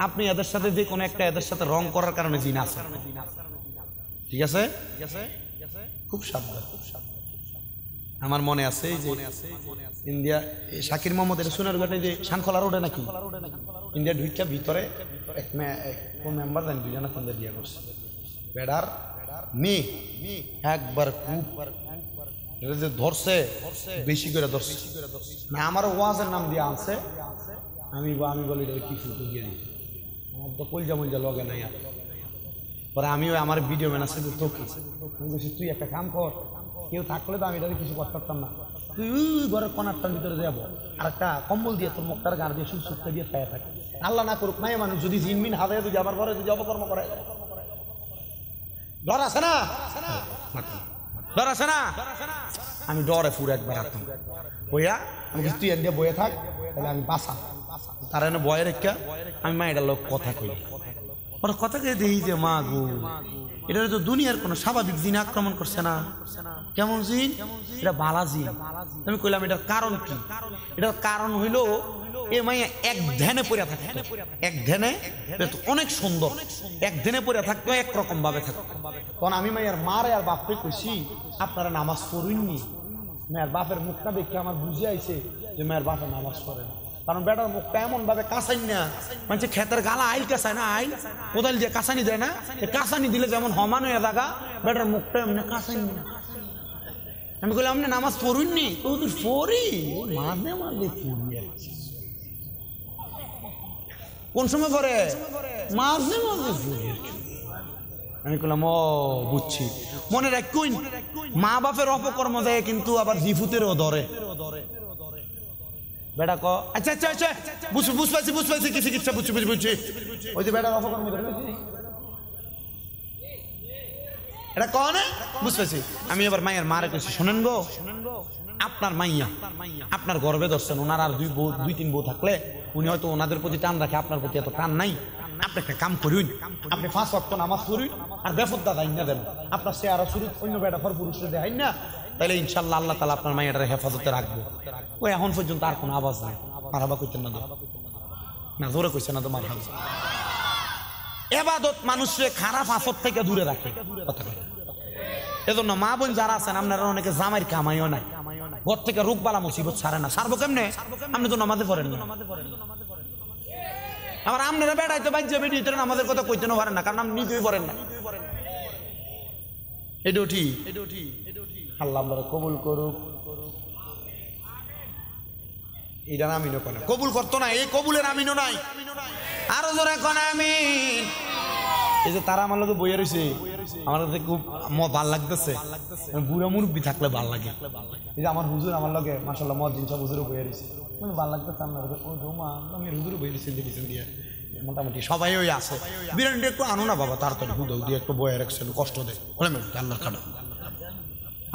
আপনি এদের সাথে যে কোনো একটা এদের সাথে রং করার কারণে জিন আসর। ঠিক আছে, খুব সাবধান। আমার মনে আছে যে ইন্ডিয়া শাকির মোহাম্মদ এটা সোনারঘাটে যে শানখোলা রোডে নাকি ইন্ডিয়া ঢুইকা ভিতরে এক মেম্বার জানি দুজনে সন্ধ্যা দিয়া করছে, বেড়ার মেয়ে একবার খুব যে ধরছে, বেশি করে ধরছে না, আমার ওয়াজের নাম দিয়ে আনছে। আমি বলি কি ফুটো দিয়ে দিচ্ছি, আমার তো কলজা মলজা লগে নাই। পরে আমিও আমার ভিডিও ম্যান আছে, তো আমি বলছি তুই একটা কাম কর, কেউ থাকলে তো আমি এটা কিছু করতে পারতাম না, তুই ঘরের কনারটার ভিতরে যাবো, আর একটা কম্বল দিয়ে তোর মুখটার গান দিয়ে সুস্থ দিয়ে খাইয়া থাকে। আল্লাহ না করুক নাই মানুষ যদি জিনমিন হাতে যদি আমার ঘরে যদি অপকর্ম করে, ডর আছে না, ডর আছে না? আমি ডরে পুরো একবার আসতাম বইয়া, আমি তুই এনে বয়ে থাক, তাহলে আমি বাসা তার এনে বয়ে রেখা আমি মা এটা লোক কথা কই, ওরা কথা কে দিই যে মা গো এটা তো দুনিয়ার কোনো স্বাভাবিক জিন আক্রমণ করছে না। কেমন জিন? এটা বালা জিন। আমি কইলাম এটার কারণ কি? এটার কারণ হইল এ মাইয়া এক ধ্যানে পড়ে থাকতো, এক ধ্যানে অনেক সুন্দর, এক ধ্যানে পড়ে থাকতো, একরকম ভাবে থাকতো। তখন আমি মাইয়ার মারে আর বাপকে কইছি আপনারা নামাজ পড়ুননি। মেয়ের বাপের মুখটা দেখে আমার বুঝে আইছে যে মেয়ের বাপের নামাজ পড়ে না, কারণ বেটার মুখটা এমন ভাবে কাঁচাই না, মানে ক্ষেতের গালা আইল কাঁচায় না, আইল কোদাল দিয়ে কাঁচানি দেয় না, কাঁচানি দিলে যেমন হমান হয়ে থাকা, বেটার মুখটা এমনি কাঁচাই না। আমি বললাম আপনি নামাজ পড়ুননি? পড়ি, মাঝে মাঝে কোন সময় পড়ে? মাঝে মাঝে পড়ি। আমি বললাম ও বুঝছি। মনে রাখুন, মা বাপের অপকর্ম দেয় কিন্তু আবার জিফুতেরও ধরে। বেটা ক আচ্ছা আচ্ছা আচ্ছা বুঝপাইছি কি চিকিৎসা বুঝছি ওই যে বেটার অপকর্ম ধরে এটা কনে বুঝপাইছি। আমি এবার মায়ের মারে কইছি শোনেন গো আপনার মাইয়া আপনার গর্বে ধরছেন, ওনার আর দুই তিন বউ থাকলে উনি হয়তো ওনাদের প্রতি টান রাখে, আপনার প্রতি এত টান নাই। আপনি একটা কাম করুন, আপনি 5 ওয়াক্ত নামাজ পড়ুন আর বেফরদা দাইন না দেন, আপনার সে আরো শুরু অন্য বেটা ফর পুরুষরা দেখাই না, তাহলে ইনশাল্লাহ আল্লাহ তাআলা আপনার মাইয়াটার হেফাজতে রাখবো। ওই এখন পর্যন্ত আর কোনো আওয়াজ নাই, মারহাবা কইতেন না, না জোরে কইছেন না তো মারহাবা। ইবাদত মানুষকে খারাপ আফত থেকে দূরে রাখে, কথা বলে। এজন্য মা বোন যারা আছেন, আপনারা অনেকে জামাইয়ের কামাইও নাই, ঘর থেকে রোগ বালা মুসিবত ছাড়ে না, ছাড়বো কেমনে? আপনি তো নামাজে পড়েন না। আবার আপনারা বেড়াইতে বাজ্যে বেরিয়ে আমাদের কথা কইতে পারেন না, কারণ আপনি নিজেই পড়েন না। এটা ঠিক, আল্লাহ আমরা কবুল করুক। এটা আমিনও করে কবুল করতো না, এই কবুলের আমিনও নাই। আরো জোরে কোন আমিন। এই যে তারা আমার লোকে বইয়ে রয়েছে, আমার কাছে খুব ভাল লাগতেছে, বুড়া মুরব্বী থাকলে ভাল লাগে। এই যে আমার হুজুর আমার লগে মাশাআল্লাহ মদ জিনিস হুজুরও বইয়ে রয়েছে, ভাল লাগতেছে। আমি হুজুরও বইয়ে রয়েছে দিয়ে মোটামুটি সবাই ওই আছে। বিরিয়ানিটা একটু আনো না বাবা, তাড়াতাড়ি হুদৌ দিয়ে একটু বয়ে রাখছেন, কষ্ট দেয় আল্লাহ খানা।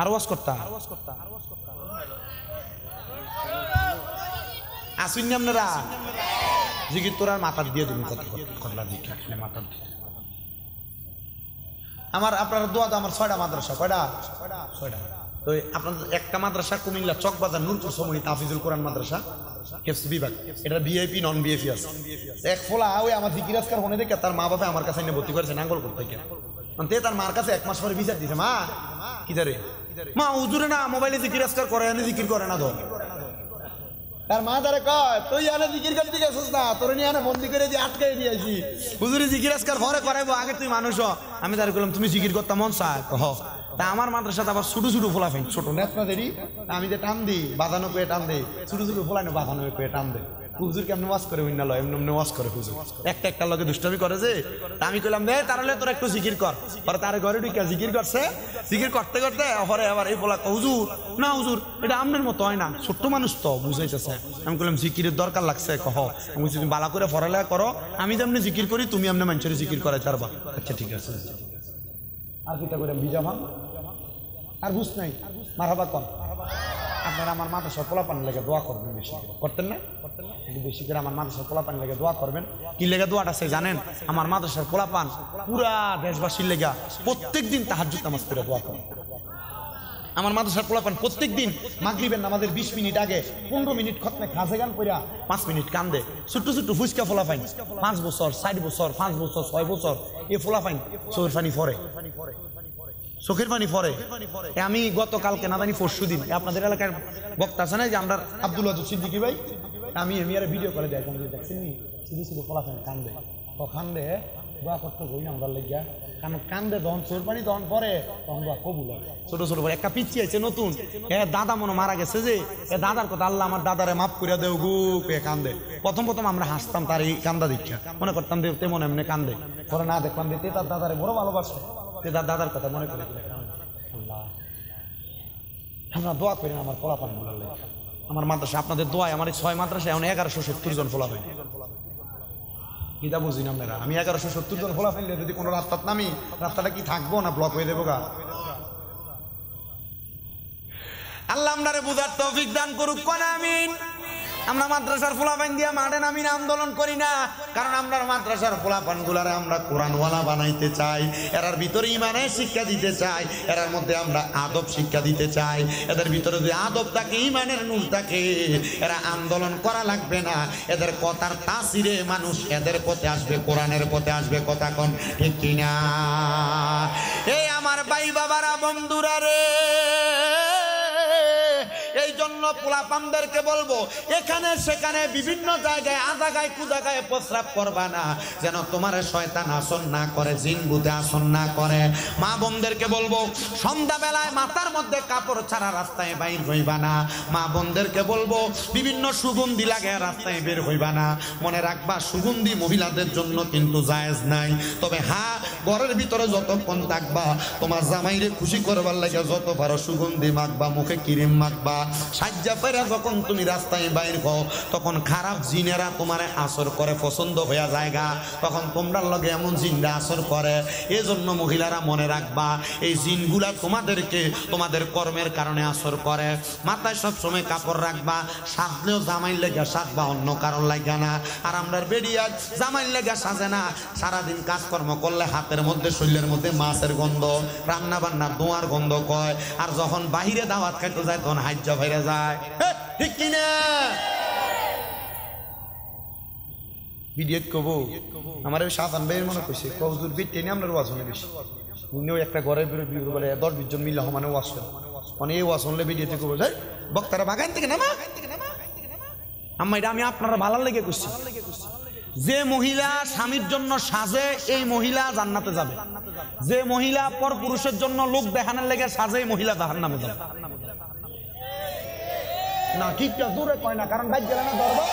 আর ওয়াজ করতাম আসুন আপনারা জিগির তোর আর মাথা দিয়ে তুমি কথা দিকে মাথা। আমার আপনার দোয়া তো আমার 6টা মাদ্রাসা, কয়টা? 6টা। তো আপনাদের একটা মাদ্রাসা কুমিল্লা চকবাজার নূরপুর সময় তাফিজুল কোরআন মাদ্রাসা হেফজ বিভাগ, এটা ভিআইপি নন ভিআইপি আছে। এক ফোলা ওই আমার জিকির আজকার ফোনে দেখে তার মা বাবা আমার কাছে এনে ভর্তি করেছে নাঙ্গলকোট থেকে। তার মার কাছে 1 মাস পরে বিচার দিছে, মা কি ধরে মা হুজুরে না মোবাইলে জিকির আজকার করে, এনে জিকির করে না। ধর তার মা তারে কয় তুই এনে জিকির করতে গেছিস না, তোর নিয়ে এনে বন্দি করে দিয়ে আটকাই দিয়েছি, হুজুরে জিকির আজকার ভরে করাইবো, আগে তুই মানুষ। আমি তারে বললাম তুমি জিকির করতে মন চায়? হ। তা আমার মাদ্রাসাতে আবার ছোট ছোট ফোলা ফেন, ছোট নেত্রা দেরি, আমি যে টান দিই বাঁধানো পেয়ে টান দিই, ছোট ছোট ফোলানো বাঁধানো পেয়ে টান দেয়। হুজুর কেমন ওয়াজ করে হইনা লয়, এমনি ওয়াজ করে হুজুর, একটা লগে দুষ্টামি করে যে। তা আমি কইলাম দে তাহলে তোর একটু জিকির কর। পরে তার ঘরে ঢুকে জিকির করছে, জিকির করতে করতে পরে আবার এই বলা হুজুর না হুজুর এটা আমনের মতো হয় না, ছোট্ট মানুষ তো বুঝাইতেছে। আমি কইলাম জিকিরের দরকার লাগছে, কহ। আমি তুমি বালা করে পড়ালেখা করো, আমি যেমনি জিকির করি তুমি এমনি মানুষের জিকির করাই পারবা। আচ্ছা ঠিক আছে। আর কিটা করে ভিজা ভাঙ আর বুঝ নাই মারহাবা কম। আপনারা আমার মাদ্রাসার পোলাপান লেগে দোয়া করবেন, বেশি করতেন না? একটু বেশি করে আমার মাদ্রাসার পোলাপান লেগে দোয়া করবেন। কি লেগে দোয়াটা আছে জানেন? আমার মাদ্রাসার পোলাপান পুরা দেশবাসীর লেগা প্রত্যেক দিন তাহাজ্জুদ নামাজ পড়ে দোয়া করে। আমার মাদ্রাসার পোলাপান প্রত্যেক দিন মাগরিবের নামাজের 20 মিনিট আগে 15 মিনিট খতমে খাজে গান কইরা 5 মিনিট কান্দে। ছোট্ট ছোট্ট ফুচকা পোলাপান 5 বছর 4 বছর 5 বছর 6 বছর এই পোলাপান চোখের পানি পড়ে, চোখের পানি পড়ে। আমি গতকালকে না জানি পরশু দিন আপনাদের এলাকার বক্তা আছে না যে আমরা আব্দুল ওয়াদুদ সিদ্দিকী ভাই, আমি এমিয়ারে ভিডিও করে দেখলাম যে দেখছেন নি শুধু শুধু ফলাফল কান্দে, তো কান্দে দোয়া করতে হই না আমরা লেগিয়া, কারণ কান্দে দহন চোর পানি দহন পরে তখন দোয়া কবুল হয়। ছোট ছোট পরে একটা পিচ্ছি আছে নতুন, দাদা মনে মারা গেছে যে দাদার কথা আল্লাহ আমার দাদারে মাফ করে দেও গু কে কান্দে। প্রথম আমরা হাসতাম তার এই কান্দা দীক্ষা, মনে করতাম দেবতে মনে এমনি কান্দে, পরে না দেখলাম দিতে তার দাদারে বড় ভালোবাসে, দাদার কথা মনে করে আল্লাহ আমরা দোয়া করি না আমার ফলাফল গুলো। আমার মাদ্রাসা আপনাদের দোয়ায় আমার 6 মাদ্রাসা এখন 1170 জন ফলাফল। কিতা বুঝি না আপনারা? আমি 1170 জন ফলাফল যদি কোনো রাস্তাত নামি, রাস্তাটা কি থাকবো না ব্লক হয়ে দেবো গা? আল্লাহ আপনারে বুঝার তৌফিক দান করুক, কোন আমিন। আমরা মাদ্রাসার পোলাপান দিয়া মাঠে নামি আন্দোলন করি না, কারণ আমরা মাদ্রাসার পোলাপান গুলারে আমরা কোরআনওয়ালা বানাইতে চাই, এরার ভিতরে ইমানের শিক্ষা দিতে চাই, এরার মধ্যে আমরা আদব শিক্ষা দিতে চাই। এদের ভিতরে যদি আদব থাকে, ইমানের নূর থাকে, এরা আন্দোলন করা লাগবে না, এদের কথার তাসিরে মানুষ এদের পথে আসবে, কোরআনের পথে আসবে। কথা কোন ঠিক কিনা? এই আমার ভাই বাবারা বন্ধুরা রে, এই জন্য পোলাপানদেরকে বলবো এখানে সেখানে বিভিন্ন জায়গায় আদাগায় কুদাগায় প্রস্রাব করবা না, যেন তোমার শয়তান আসন না করে, জিন ভূতে আসন না করে। মা বোনদেরকে বলবো সন্ধ্যাবেলায় মাথার মধ্যে কাপড় ছাড়া রাস্তায় বাইর হইবা না। মা বোনদেরকে বলবো বিভিন্ন সুগন্ধি লাগে রাস্তায় বের হইবা না। মনে রাখবা সুগন্ধি মহিলাদের জন্য কিন্তু জায়েজ নাই, তবে হ্যাঁ ঘরের ভিতরে যতক্ষণ থাকবা তোমার জামাইরে খুশি করবার লাগে যত পারো সুগন্ধি মাখবা, মুখে ক্রিম মাখবা, সাজ্জা পেরা যখন তুমি রাস্তায় বাইর হও তখন খারাপ জিনেরা তোমারে আসর করে পছন্দ হইয়া জায়গা, তখন তোমরা লগে এমন জিনরা আসর করে। এজন্য মহিলারা মনে রাখবা এই জিনগুলা তোমাদেরকে তোমাদের কর্মের কারণে আসর করে। মাথায় সবসময় কাপড় রাখবা, সাজলেও জামাই লেগা সাজবা, অন্য কারণ লাগা না। আর আমরা বেরিয়া জামাই লেগা সাজে না, সারাদিন কাজকর্ম করলে হাতের মধ্যে শরীরের মধ্যে মাছের গন্ধ, রান্না বান্নার ধোঁয়ার গন্ধ কয়। আর যখন বাহিরে দাওয়াত খাইতে যায় তখন হাজ্জা বাইরে যায়, ঠিক কিনা? ভিডিওত কব আমার ওই সাধারণ ভাইয়ের মনে করছে কবজুর বিট টেনে আপনার ওয়াজ শুনে বেশি উনিও একটা ঘরের বিরুদ্ধে বলে 10-20 জন মিলে সমানে ওয়াজ করে, মানে এই ওয়াজ শুনলে ভিডিওতে কব যায় বক্তারা বাগান থেকে নামা। আম্মা এটা আমি আপনারা ভালো লেগে করছি। যে মহিলা স্বামীর জন্য সাজে এই মহিলা জান্নাতে যাবে, যে মহিলা পর পুরুষের জন্য লোক দেখানোর লেগে সাজে এই মহিলা জাহান্নামে যাবে। না ঠিকটা দূরে কয় না, কারণ বাইক গেলে না ধরবো।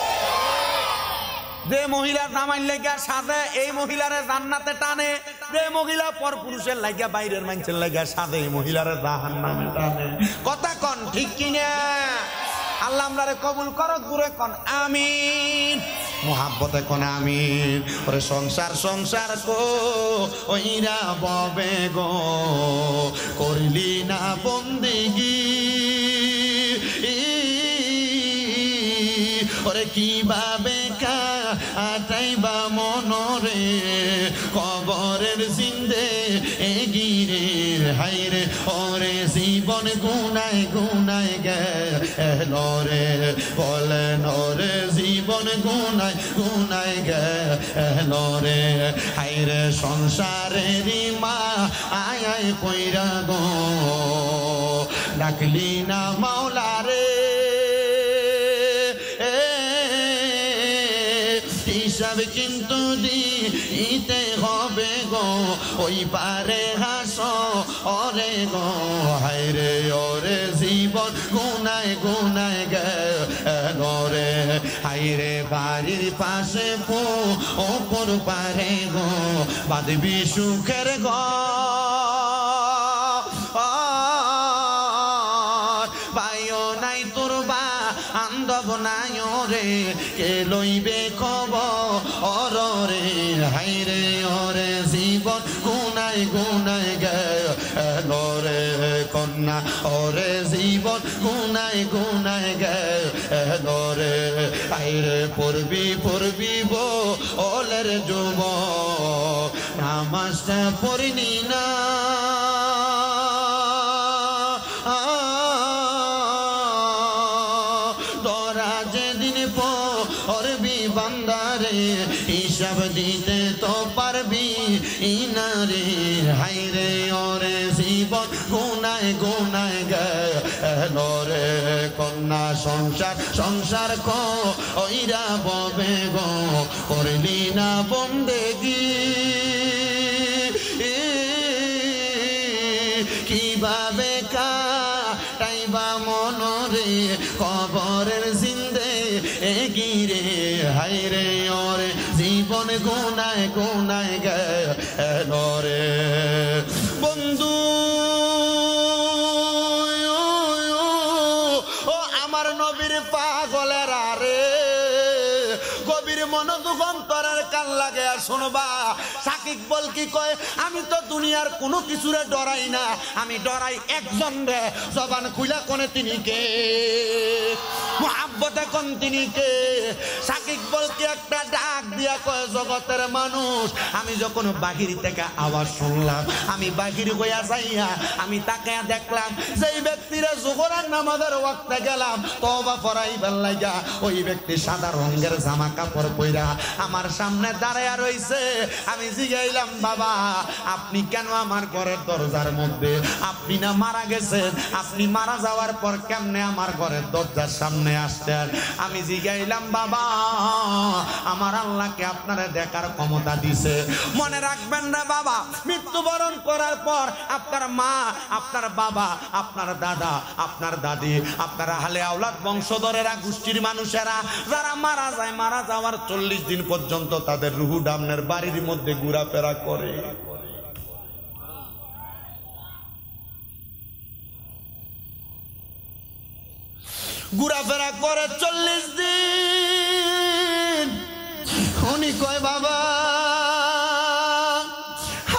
যে মহিলা জামাইর লেগা সাজে এই মহিলারে জান্নাতে টানে, যে মহিলা পর পুরুষের লাগা বাইরের মানুষের লাগা সাজে এই মহিলারে জাহান্নামে টানে। কথা কন ঠিক কিনা? আল্লাহ আমরারে কবুল করক, দূরে কন আমিন, মোহাব্বতে কোন আমিন। ওরে সংসার সংসার কো ওইরা ববে গো, করলি না বন্দেগি, ওরে কিভাবে কাটাইবা মনরে কবরের জিন্দে এগিরে হাইরে। ওরে জীবন গুনায় গুনায় গেল রে, বলেন ওরে জীবন গুনায় গুনায় গেল রে, হাইরে সংসারেরই মা আয় আয় কইরা গো, ডাকলি না মাওলা রে, হিসাব কিন্তু দিতে হবে গো, ওই পারে হাসো ওরে গো, হায়রে ওরে জীবন গুনায় গুনায় গেল রে, হায়রে বাড়ির পাশে ওপর পারে গো, বাঁধবি সুখের গো, পাইও নাই তোর বা আন্দব নাই রে, কে লইবে খবর রে, হাইরে ওরে জীবন গুনায় গুনায় গেল রে, কন্যা ওরে জীবন গুনায় গুনায় গেল রে, হাইরে পড়বি পড়বি ওলের যুব, নামাজটা পড়িনি না, হিসাব দিতে তো পারবি ইনারে, হাইরে ওরে জীবন গুনায় গুনায় গেল রে, কন্যা সংসার সংসার কো ওইরা ববে গো, করলি না বন্দেগি, কিভাবে কাটাইবা মনরে কবরের জিন্দে এগিরে, হাইরে ওরে জীবন গুনায় গুনায় গেল রে। বন্ধু ও আমার নবীর পাগলেরা রে, গভীর মনোযোগ অন্তরের কান লাগে আর শুনবা। সাকিব বল কি কয়, আমি তো দুনিয়ার কোনো কিছুরে ডরাই না, আমি ডরাই একজন রে, জবান খুলা কোনে তিনি কে, মোহাব্বতে কোন তিনি কে। সাকিব বল কি একটা ডাক দিয়া কয়, জগতের মানুষ আমি যখন বাহির থেকে আওয়াজ শুনলাম, আমি বাহির হইয়া যাইয়া আমি তাকে দেখলাম যেই ব্যক্তিরা জোহরের নামাজের ওয়াক্তে গেলাম তওবা করাইবার লাগা, ওই ব্যক্তি সাদা রঙের জামা কাপড় পইরা আমার সামনে দাঁড়ায়া রইছে। আমি জিগাইলাম, বাবা আপনি কেন আমার ঘরের দরজার মধ্যে? আপনি না মারা গেছেন? আপনি মারা যাওয়ার পর কেমনে আমার ঘরের দরজার সামনে আসছেন? আমি জিগাইলাম, বাবা আমার আল্লাহকে আপনারা দেখার ক্ষমতা দিছে। মনে রাখবেন না বাবা, মৃত্যুবরণ করার পর আপনার মা, আপনার বাবা, আপনার দাদা, আপনার দাদি, আপনার আহলে আওলাদ বংশধরেরা, গোষ্ঠীর মানুষেরা যারা মারা যায়, মারা যাওয়ার 40 দিন পর্যন্ত তাদের রুহু ডামনের বাড়ির মধ্যে ঘোরাফেরা করে। ঘোরাফেরা করে 40 দিন। উনি কয় বাবা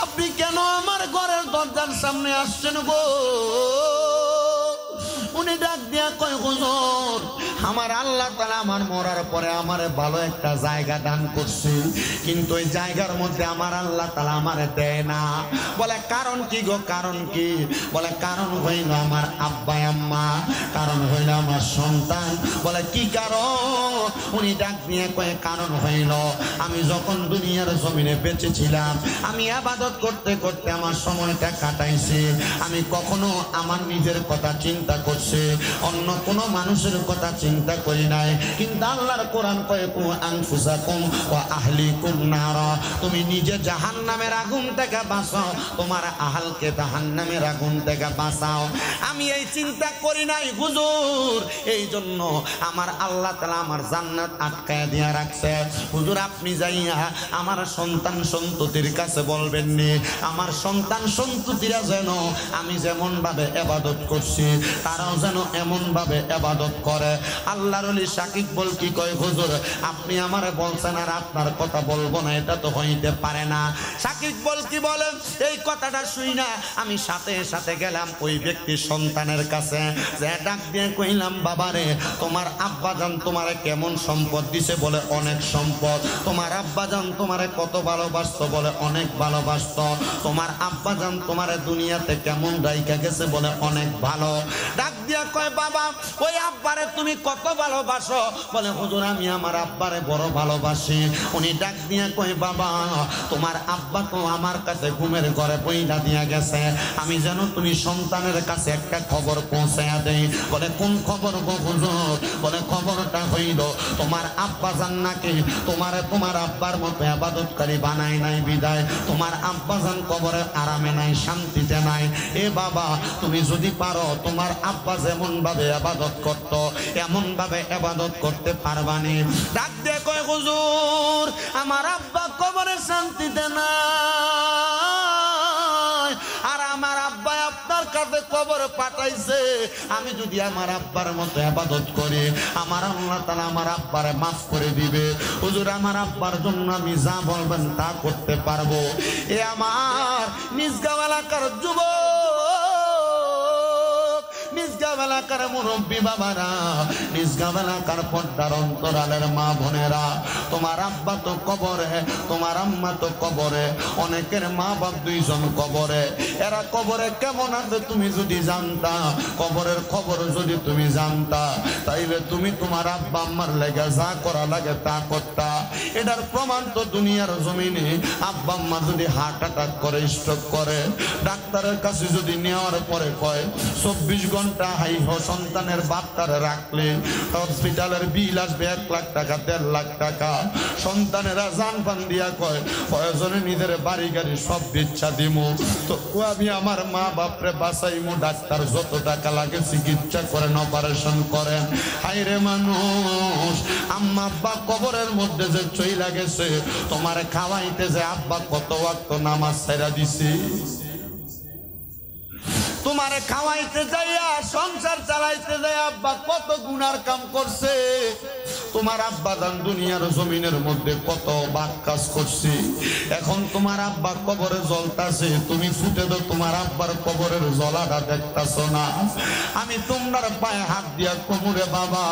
আপনি কেন আমার ঘরের দরজার সামনে আসছেন গো? উনি ডাক দিয়া কয় হুজুর আমার আল্লাহ তাআলা আমার মরার পরে আমারে ভালো একটা জায়গা দান করছে, কিন্তু ওই জায়গার মধ্যে আমার আল্লাহ তাআলা আমারে দেয় না। বলে কারণ কি গো? কারণ কি? বলে কারণ হইল আমার আব্বা আম্মা, কারণ হইল আমার সন্তান। বলে কি কারণ? উনি ডাক দিয়ে কয় কারণ হইল আমি যখন দুনিয়ার জমিনে বেঁচে ছিলাম আমি ইবাদত করতে করতে আমার সময়টা কাটাইছি। আমি কখনো আমার নিজের কথা চিন্তা করছি, অন্য কোনো মানুষের কথা চিন্তা করি নাই। কিন্তু আল্লাহর কোরআন কয় কু আনফুসাকুম ওয়া আহলিকুম নার, তুমি নিজে জাহান্নামের আগুন থেকে বাঁচাও, তোমার আহলকে জাহান্নামের আগুন থেকে বাঁচাও। আমি এই চিন্তা করি নাই হুজুর, এই জন্য আমার আল্লাহ তাআলা আমার জান্নাত আটকায় দিয়া রাখছে। হুজুর আপনি যাইয়া আমার সন্তান সন্ততির কাছে বলবেন নি, আমার সন্তান সন্ততিরা যেন আমি যেমন ভাবে ইবাদত করছি তারাও যেন এমন ভাবে ইবাদত করে। আল্লাহর ওলি সাকিব বল কি কয় হুজুর আপনি আমারে বলছেন আর আপনার কথা বলবো না, এটা তো হইতে পারে না। সাকিব বল কি বলেন? এই কথাটা শুই না আমি সাথে সাথে গেলাম ওই ব্যক্তির সন্তানের কাছে, যে ডাক দিয়ে কইলাম বাবারে তোমার আব্বাজান তোমারে কেমন সম্পদ দিছে? বলে অনেক সম্পদ। তোমার আব্বাজান তোমারে কত ভালোবাসতো? বলে অনেক ভালোবাসতো। তোমার আব্বাজান তোমারে দুনিয়াতে কেমন রাইখা গেছে? বলে অনেক ভালো। ডাক দিয়া কয় বাবা ওই আব্বারে তুমি কত ভালোবাসো? বলে হুজুর আমি আমার আব্বারে বড় ভালোবাসি। উনি ডাক দিয়া কয় বাবা তোমার আব্বা তো আমার কাছে ঘুমের ঘরে পয়লা দিয়া গেছে, আমি যেন তুমি সন্তানের কাছে একটা খবর পৌঁছায়া দেই। বলে কোন খবর গো হুজুর? বলে খবরটা হইল তোমার আব্বা জান নাকি তোমারে তোমার আব্বার মতো ইবাদতকারী বানাই নাই বিদায় তোমার আব্বা জান কবরে আরামে নাই, শান্তিতে নাই। এ বাবা তুমি যদি পারো তোমার আব্বা যেমন ভাবে ইবাদত করত এমন ভাবে ইবাদত করতে পারবানি? ডাক দিয়ে কয় হুজুর আমার আব্বা কবরে শান্তিতে নাই, আর আমার আব্বা আপনার কাছে কবর পাঠাইছে। আমি যদি আমার আব্বার মতো ইবাদত করি আমার আল্লাহ তাআলা আমার আব্বারে মাফ করে দিবে। হুজুর আমার আব্বার জন্য আমি যা বলবেন তা করতে পারবো। এ আমার নিজগাঁও এলাকার যুবক, নিজগাঁও এলাকার মুরব্বী বাবারা, নিজগাঁও এলাকার পর্দার অন্তরালের মা বোনেরা, তোমার আব্বা তো কবরে, তোমার আম্মা তো কবরে, অনেকের মা বাপ দুইজন কবরে। এরা কবরে কেমন আছে তুমি যদি জানতা, কবরের খবর যদি তুমি জানতা, তাইলে তুমি তোমার আব্বা আম্মার লেগে যা করা লাগে তা করতা। এটার প্রমাণ তো দুনিয়ার জমিনে আব্বা আম্মা যদি হার্ট অ্যাটাক করে, স্ট্রোক করে, ডাক্তারের কাছে যদি নেওয়ার পরে কয় 24 ঘন্টা হাই সন্তানের বাপটারে রাখলে হসপিটালের বিল আসবে 1 লাখ টাকা 1.5 লাখ টাকা। সন্তানেরা জান পান দিয়া কয় প্রয়োজনে নিজের বাড়ি গাড়ি সব ইচ্ছা দিমু, তো আমি আমার মা বাপরে বাঁচাইমু, ডাক্তার যত টাকা লাগে চিকিৎসা করেন, অপারেশন করেন। হাইরে মানুষ, আম্মা আব্বা কবরের মধ্যে যে চইলা গেছে, তোমার খাওয়াইতে যে আব্বা কত ওয়াক্ত নামাজ ছাইরা দিছি, তোমারে খাওয়াইতে যাইয়া সংসার চালাইতে যাই আব্বা কত গুনার কাম করছে। তোমার আব্বা দান দুনিয়ার জমিনের মধ্যে কত বাদ কাজ করছে। এখন তোমার আব্বা কবরে জ্বলতাছে, তুমি ফুটে দাও তোমার আব্বার কবরের জ্বলাটা দেখতাছ না। আমি তোমরার পায়ে হাত দিয়া কোমরে বাবা,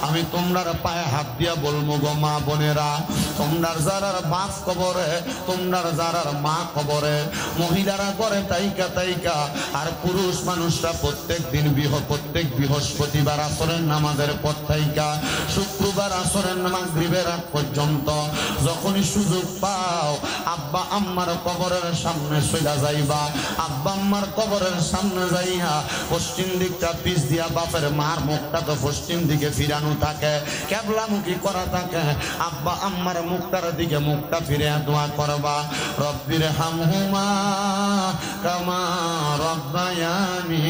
আমি তোমরার পায়ে হাত দিয়া বলবো গো মা বোনেরা, তোমরার যারার বাপ কবরে, তোমরার যারার মা কবরে, মহিলারা করে তাইকা তাইকা, আর পুরুষ মানুষরা প্রত্যেক বৃহস্পতিবার আসরের নামাজের পর থাইকা শুক্রবার আসরের মাগরিবের আগ পর্যন্ত যখনই সুযোগ পাও আব্বা আম্মার কবরের সামনে চলে যাইবা। আব্বা আম্মার কবরের সামনে যাইয়া পশ্চিম দিকটা পিছ দিয়া, বাপের মার মুখটা তো পশ্চিম দিকে ফিরানো থাকে, কেবলামুখী করা থাকে, আব্বা আম্মার মুখটার দিকে মুখটা ফিরে দোয়া করবা, রব্বির হামহুমা কামা রব্বায়ানি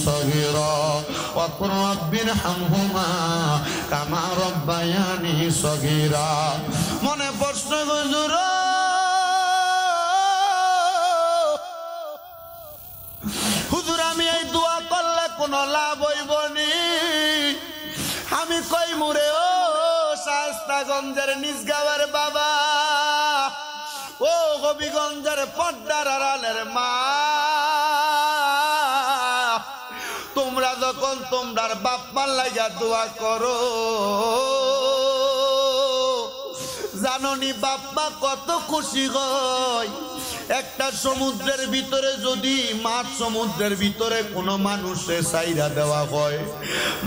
সগীরা ওয়া কুর রব্বির হামহুমা কামা রব্বায়ানি সগীরা। মনে প্রশ্ন হুজুর, হুজুর আমি এই দোয়া করলে কোনো লাভ হইব নি? মস্তাগঞ্জের নিজগাঁওয়ের বাবা, ও হবিগঞ্জের পদ্মার আড়ালের মা, তোমরা যখন তোমরার বাপ মার লাগা দোয়া করো, জাননি বাপ মা কত খুশি হয়। একটা সমুদ্রের ভিতরে যদি মাছ সমুদ্রের ভিতরে কোনো মানুষে সাইরা দেওয়া হয়,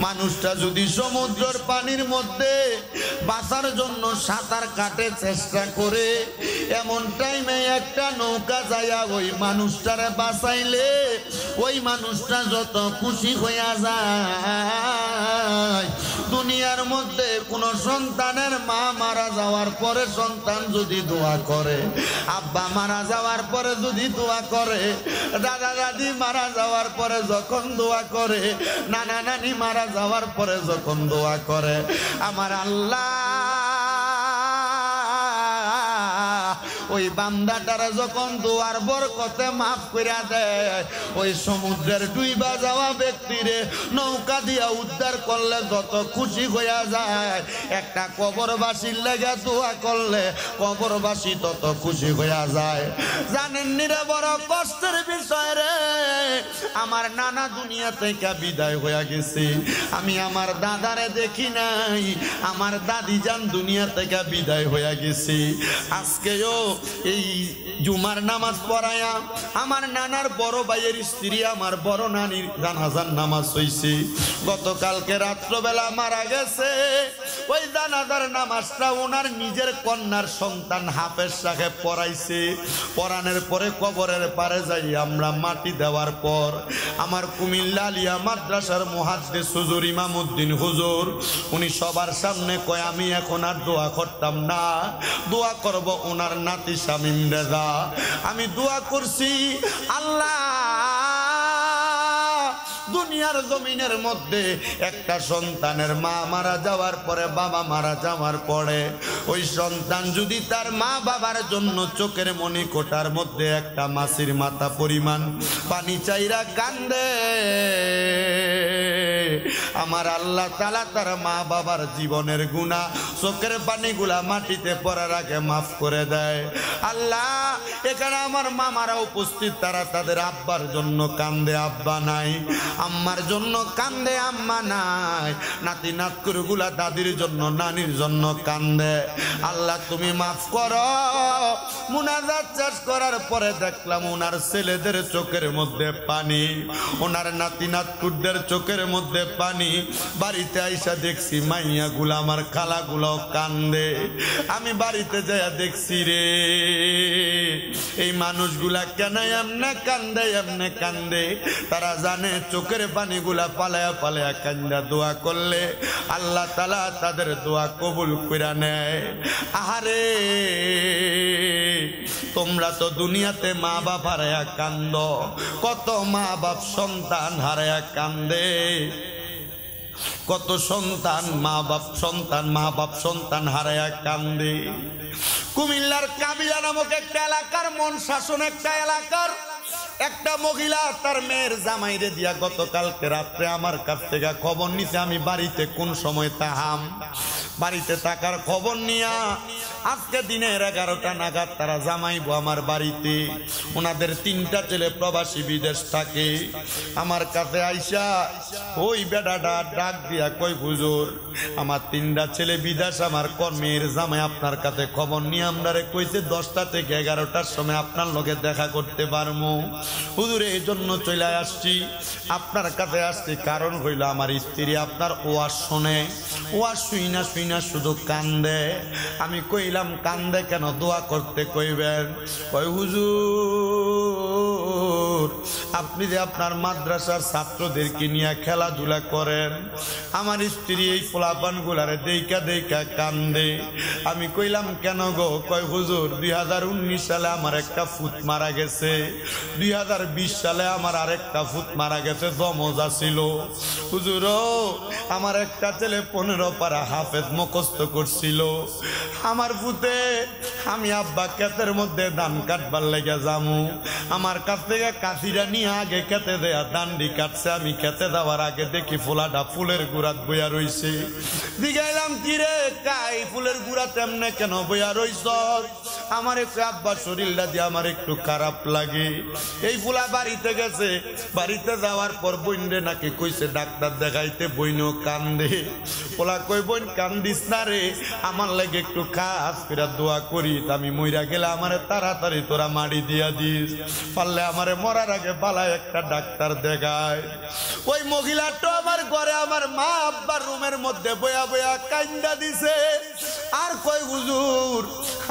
মানুষটা যদি সমুদ্রের পানির মধ্যে বাঁচার জন্য সাঁতার কাটে চেষ্টা করে, এমন টাইমে একটা নৌকা যায়া ওই মানুষটারে বাঁচাইলে ওই মানুষটা যত খুশি হইয়া যায়। দুনিয়ার মধ্যে কোনো সন্তানের মা মারা যাওয়ার পরে সন্তান যদি দোয়া করে, আব্বা মারা যাওয়ার পরে যদি দোয়া করে, দাদা দাদি মারা যাওয়ার পরে যখন দোয়া করে, নানা নানি মারা যাওয়ার পরে যখন দোয়া করে, আমার আল্লাহ ওই বান্দাটারা যখন দোয়ার বরকতে মাফ করে দেয়, ওই সমুদ্রের ডুইবা যাওয়া ব্যক্তিরে নৌকা দিয়া উদ্ধার করলে যত খুশি হইয়া যায়, একটা কবরবাসীর লেগে দোয়া করলে কবরবাসী তত খুশি হইয়া যায়। জানেন নিরে বড় কষ্টের বিষয় রে, আমার নানা দুনিয়া থেকে বিদায় হইয়া গেছে, আমি আমার দাদারে দেখি নাই, আমার দাদি যান দুনিয়া থেকে বিদায় হইয়া গেছে। আজকেও এই জুমার নামাজ পড়ায়া আমার নানার বড় ভাইয়ের স্ত্রী আমার বড় নানির জানাজার নামাজ হইছে, গতকালকে রাত্রবেলা মারা গেছে। ওই জানাজার নামাজটা ওনার নিজের কন্যার সন্তান হাফেজ সাহেব পড়াইছে। পড়ানোর পরে কবরের পারে যাই আমরা মাটি দেওয়ার পর আমার কুমিল্লা আলিয়া মাদ্রাসার মুহাদ্দিস হুজুর ইমামউদ্দিন হুজুর উনি সবার সামনে কয়, আমি এখন আর দোয়া করতাম না, দোয়া করব ওনার নাতি শামীম রেজা। আমি দোয়া করছি, আল্লাহ দুনিয়ার জমিনের মধ্যে একটা সন্তানের মা মারা যাওয়ার পরে, বাবা মারা যাওয়ার পরে ওই সন্তান যদি তার মা বাবার জন্য চোখের মনি কোটার মধ্যে একটা মাছির মাথা পরিমাণ পানি চাইরা কান্দে, আমার আল্লাহ তাআলা তার মা বাবার জীবনের গুনাহ চোখের পানিগুলা মাটিতে পড়ার আগে মাফ করে দেয়। আল্লাহ এখানে আমার মামারা উপস্থিত, তারা তাদের আব্বার জন্য কান্দে, আব্বা নাই, আম্মার জন্য কান্দে, আম্মা নাই, নাতি নাতকুরগুলা দাদির জন্য নানির জন্য কান্দে। আল্লাহ তুমি মাফ করো। মুনাজাত শেষ করার পরে দেখলাম ওনার ছেলেদের চোখের মধ্যে পানি, ওনার নাতি নাতকুরদের চোখের মধ্যে পানি। বাড়িতে আইসা দেখছি মাইয়া গুলা আমার খালা গুলাও কান্দে। আমি বাড়িতে যাইয়া দেখছি রে এই মানুষগুলা কেন এমনে কান্দে, এমনে কান্দে, তারা জানে চোখের পানিগুলা পালায়া পালায়া কান্দা দোয়া করলে আল্লাহ তাআলা তাদের দোয়া কবুল কইরা নেয়। আহারে তোমরা তো দুনিয়াতে মা বাপ হারায়া কান্দ, কত মা বাপ সন্তান হারায়া কান্দে, কত সন্তান মা বাপ সন্তান হারায়া কান্দে। কুমিল্লার কাবিলা নামক একটা এলাকার মন শাসন একটা এলাকার একটা মহিলা তার মেয়ের জামাইরে দিয়া গতকালকে রাত্রে আমার কাছ থেকে খবর নিছে। আমি বাড়িতে কোন সময় তাহাম, বাড়িতে থাকার খবর নিয়া আজকে দিনের 11টা নাগাদ তারা জামাইবো আমার বাড়িতে। ওনাদের 3টা ছেলে প্রবাসী বিদেশ থাকে। আমার কাছে আইসা ওই বেটাটা ডাক দিয়া কই, হুজুর আমার 3টা ছেলে বিদেশ, আমার কর্মের জামাই আপনার কাছে খবর নিয়ে আমরারে কইছে 10টা থেকে 11টার সময় আপনার লগে দেখা করতে পারবো। হুজুর এই জন্য চলে আসছি, আপনার কাছে আসছি, কারণ হইল আমার স্ত্রী আপনার ওয়াজ শোনে, ওয়াজ শুইনা শুইনা শুধু কান্দে। আমি কইলাম কান্দে কেন, দোয়া করতে কইবেন। কই হুজুর আপনি যে আপনার মাদ্রাসার ছাত্রদেরকে নিয়ে খেলাধুলা করেন, আমার স্ত্রী এই পোলাপান গুলারে দেইকা দেইকা কান্দে। আমি কইলাম কেন গো? কয় হুজুর 2019 সালে আমার একটা ফুট মারা গেছে, 2020 সালে আমার আরেকটা ফুট মারা গেছে, জমজা ছিল। হুজুর আমার একটা ছেলে 15 পারা হাফেজ মুখস্থ করছিল। আমার ফুটে আমি আব্বা ক্ষেতের মধ্যে ধান কাটবার লেগে যামু, আমার কাছ থেকে নাতিরা নিয়ে আগে খেতে দেয়া দান্ডি কাটছে। আমি খেতে যাওয়ার আগে দেখি ফুলাটা ফুলের গুড়াত বইয়া রইছে। জিগাইলাম কিরে কাই ফুলের গুড়া তেমনে কেন বইয়া রইছ? আমার একটু আব্বা শরীরটা দিয়ে আমার একটু খারাপ লাগে। এই ফুলা বাড়িতে গেছে, বাড়িতে যাওয়ার পর বইনরে নাকি কইছে ডাক্তার দেখাইতে, বইনও কান্দে। পোলা কই বোন কান্দিস না রে, আমার লাগে একটু খাস ফেরা দোয়া করি, আমি মইরা গেলে আমারে তাড়াতাড়ি তোরা মাড়ি দিয়া দিস, পারলে আমারে মরার আগে পালায় একটা ডাক্তার দেখায়। ওই মহিলাটা আমার ঘরে আমার মা আব্বার রুমের মধ্যে বয়া বয়া কান্দা দিছে। আর কই হুজুর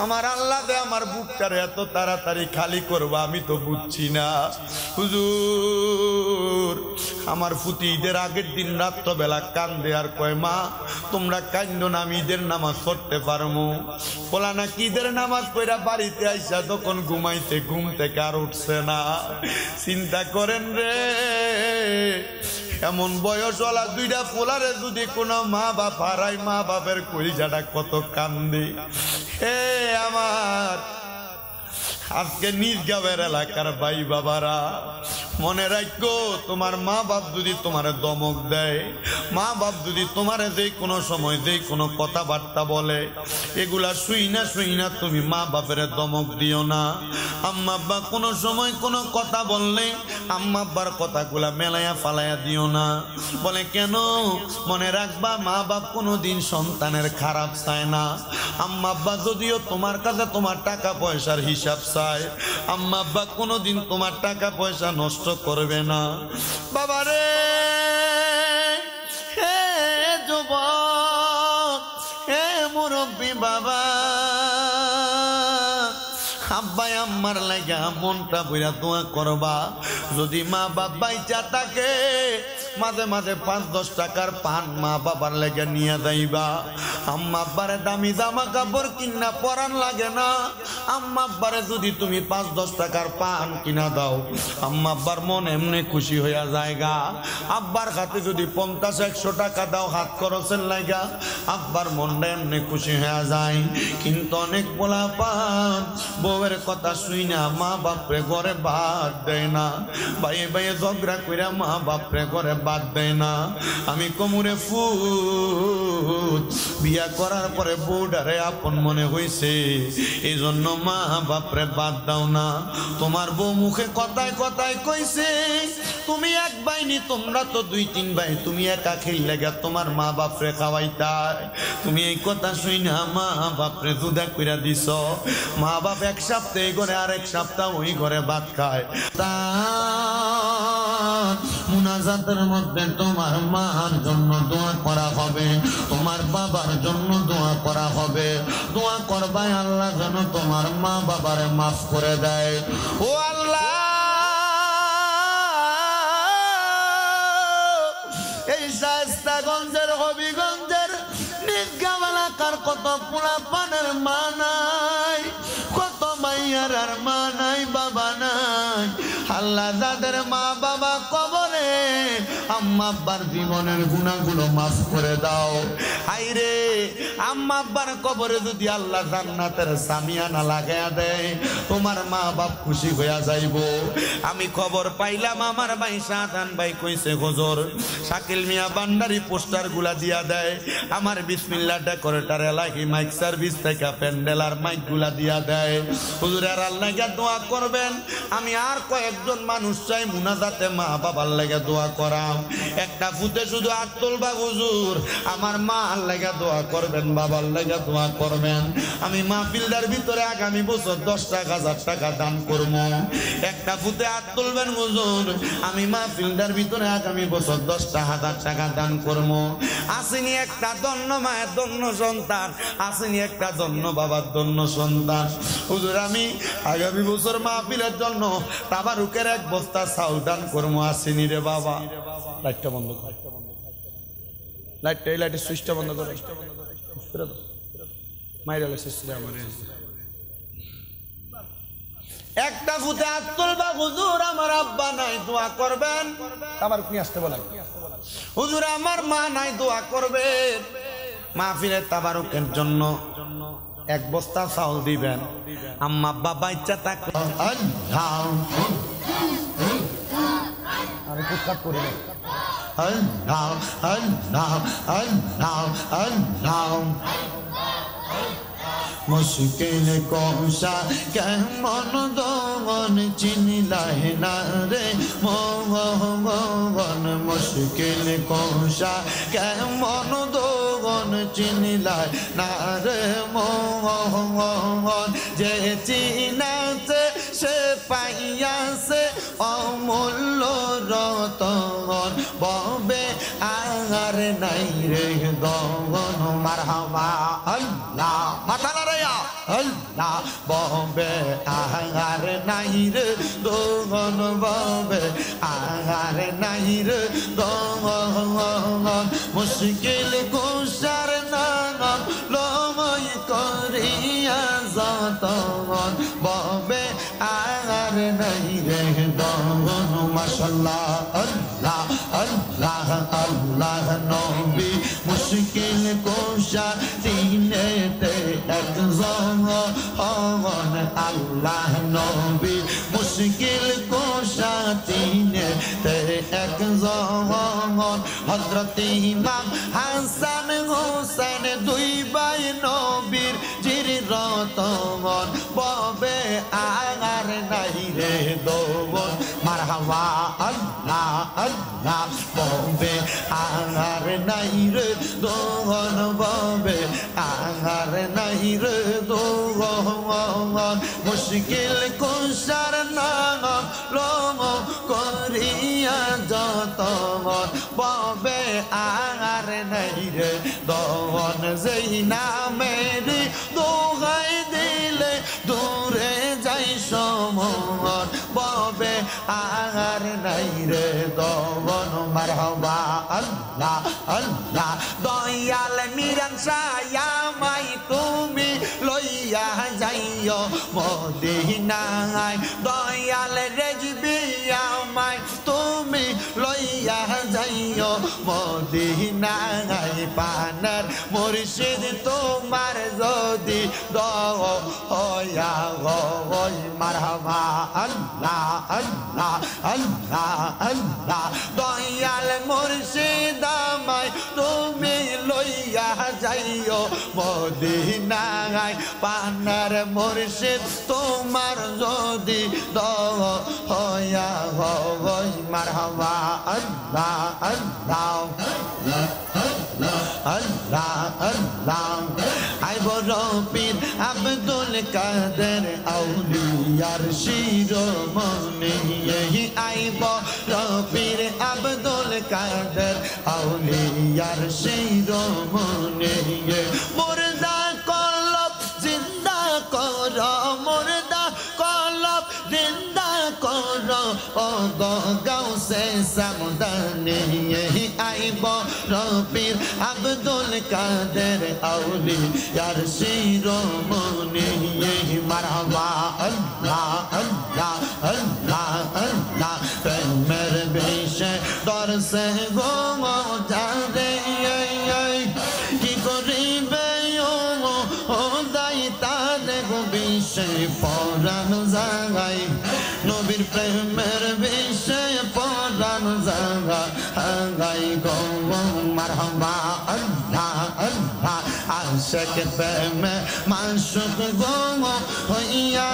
আমার আল্লাহ দে আমার বুকটারে এত তাড়াতাড়ি খালি করবা আমি তো বুঝছি না। হুজুর আমার ফুতি ঈদের আগের দিন রাত্রবেলা কান্দে আর কয় মা তোমরা কান্দো না, আমি ঈদের নামাজ পড়তে পারবো। বলা না কি ঈদের নামাজ পড়া বাড়িতে আইসা তখন ঘুমাইতে, ঘুম থেকে আর উঠছে না। চিন্তা করেন রে, এমন বয়সওয়ালা দুইটা পোলারে যদি কোনো মা বাপ হারায়, মা বাপের কলিজাটা কত কান্দে। এ আমার আজকে নিজ গাঁয়ের এলাকার ভাই বাবারা মনে রাখো, তোমার মা বাপ যদি তোমার দমক দেয়, মা বাপ যদি তোমার যে কোনো সময় যে কোনো কথাবার্তা বলে, এগুলা শুই না তুমি মা বাপের দমক দিও না। আম্মা আব্বা কোনো সময় কোনো কথা বললে আম্মা আব্বার কথাগুলা মেলায়া ফালাইয়া দিও না। বলে কেন? মনে রাখবা মা বাপ কোনোদিন সন্তানের খারাপ চায় না। আম্মা আব্বা যদিও তোমার কাছে তোমার টাকা পয়সার হিসাব চায়, আম্মা আব্বা কোনোদিন তোমার টাকা পয়সা নষ্ট করবে না। বাবারে হে যুবক, হে মুরব্বী বাবা, আব্বাই আম্মার লাগা মনটা বইরা দোয়া করবা। যদি মা বাপ বাইচা থাকে মাঝে মাঝে 5-10 টাকার পান মা বাবার লেগে নিয়ে যাইবা। আম্মা আব্বারে দামি জামা কাপড় কিনা পরান লাগে না। আম্মা আব্বারে যদি তুমি 5-10 টাকার পান কিনা দাও, আম্মা আব্বার মন এমনি খুশি হইয়া যায়গা। আব্বার হাতে যদি 50-100 টাকা দাও হাত খরচের লাগা, আব্বার মনটা এমনি খুশি হয়ে যায়। কিন্তু অনেক পোলা পান বউয়ের কথা শুই না মা বাপরে ঘরে বাদ দেয় না, বাইয়ে বাইয়ে ঝগড়া কইরা মা বাপরে ঘরে বাদ দেয় না। আমি কোমরে ফুট বিয়া করার পরে বউডারে আপন মনে হইছে, এই জন্য মা বাপরে বাদ দাও না। তোমার বউ মুখে কথায় কথায় কইছে তুমি এক বাইনি, তোমরা তো 2-3 ভাই, তুমি একা খেয়ে লাগা তোমার মা বাপরে খাওয়াইতাই। তুমি এই কথা শুই না মা বাপরে জুদা কইরা দিছ। মা বাপ এক সপ্তাহ এই ঘরে আর এক সপ্তাহ ওই ঘরে ভাত খায়। তা মুনাজাতের মধ্যে তোমার মার জন্য দোয়া করা হবে, তোমার বাবার জন্য দোয়া করা হবে। দোয়া করবাই আল্লাহ যেন তোমার মা বাবারে মাফ করে দেয়। ও আল্লাহ, এই শায়েস্তাগঞ্জের হবিগঞ্জের নিগাম এলাকার কত পোলা পানের মা নাই, কত মাইয়ার আর মা নাই, বাবা নাই। আল্লাহ যাদের মা বাবা কবরে, আম্মা আব্বার জীবনের গুনাহগুলো মাফ করে দাও। হাইরে আম্মা আব্বার কবরে যদি আল্লাহ জান্নাতের সামিয়ানা লাগায়া দেয়, তোমার মা বাপ খুশি হইয়া যাইব। আমি খবর পাইলাম আমার ভাই শাহজান ভাই কইছে হুজুর শাকিল মিয়া বান্ডারি পোস্টার গুলা দিয়া দেয়, আমার বিসমিল্লাহ ডেকোরেটর এলাহি মাইক সার্ভিস থেকে প্যান্ডেল আর মাইক গুলা দিয়া দেয়। হুজুর আর আল্লাহ দোয়া করবেন। আমি আর কয়েকজন মানুষ চাই মুনাজাতে মা বাবার লাগে দোয়া করাম। একটা ফুটে শুধু হাত তুলবা হুজুর, আমার মা লাগে দোয়া করবেন, বাবার লাগে দোয়া করবেন। আমি মাহফিলটার ভিতরে আগামী বছর 10,000 টাকা দান করব। একটা ফুটে হাত তুলবেন হুজুর, আমি মাহফিলটার ভিতরে আগামী বছর 10,000 টাকা দান করব। আসেনি একটা ধন্য মায়ের ধন্য সন্তান, আসেনি একটা ধন্য বাবার ধন্য সন্তান। হুজুর আমি আগামী বছর মাহফিলের জন্য তাবারুকের 1 বস্তা চাউল দান করবো, আসেনি রে বাবা। লাইটটা বন্ধ কর, লাইটটা এই লাইটের সুইচটা বন্ধ করো। একটা ফুটে হাত তুলবা হুজুর, আমার আব্বা নাই দোয়া করবেন। আবার কি আসতে বলেন হুজুর আমার মা নাই দোয়া করবেন। মাহফিলের তাবারুকের জন্য 1 বস্তা চাউল দিবেন। আম্মা আব্বা বাচ্চা থাকলে আরে কুৎকাত করে Allah, Allah, Allah, Allah. মুশকিল কোশা কেমন দমন চিনিলাই না রে মন মুশকিল কোশা কেমন দমন চিনিলাই না রে মন যে চিনাছে সে পাইয়াছে অমূল্য রতন ববে আর নাই রে গগন মারহাবা আল্লাহ মাথা নাড়াইয়া আল্লাহ ববে আর নাই রে গগন ববে আর নাই রে গগন মুশকিল কুশার নাম লময় করিয়া যতন ববে আর নাই রে গগন মাশাআল্লাহ আল্লাহ আল্লাহ আল্লাহ নবী মুশকিল কোশা দিনেতে একজন হন আল্লাহ নবী মুশকিল কোশা দিনেতে একজন হযরত ইমাম হাসান হোসেন দুই ভাই নবীর চিররতন ববে আর নাই রে দোবন মারহাবা আল্লাহ আল্লাহ ববে আর নাই রে দোবন ববে আর নাই রে দোবন মুশকিল কুশার নাম লম করিয়া যতন ববে আর নাই রে দোবন যেই নামের দোহাই দিলে দূরে যাই সমন ববে আর নাই রে দোবন মারহাবা আল্লাহ আল্লাহ দয়াল মিরান শায়ামাই তুমি লইয়া যাইও মদিনায় দয়াল রেজবি আমায় তুমি লইয়া যাইও মদিনায় পানার মুর্শিদ তোমার যদি দয়া হয় মারহাবা আল্লাহ আল্লাহ আল্লাহ আল্লাহ দয়াল মুর্শিদ আমায় তুমি লইয়া যাইও মদিনায় পানার মুর্শিদ তোমার যদি দয়া হয় মারহাবা আল্লাহ আল্লাহ আল্লাহ আল্লাহ আইব রবির আব্দুল কাদের আউলিয়ার শিরোমণি আইব রবির আব্দুল কাদের আউলিয়ার শিরোমণি মুর্দা কলব জিন্দা কর মুর্দা কলব জিন্দা কর ও গাউসে সামদানি আইব রবির আব্দুল কাদের আউলিয়ার শিরোমণি মারহাবা আল্লাহ আল্লাহ আল্লাহ আল্লাহ প্রেমের বিষে দরসে গো যারে কি করিবে ও দাই তারে গো বিষে পরাণ জাগাই নবীর প্রেমের বিষে পরাণ জাগাই গো মারহাবা আল্লাহ আল্লাহ আশিক প্রেমে মাশুক গো হইয়া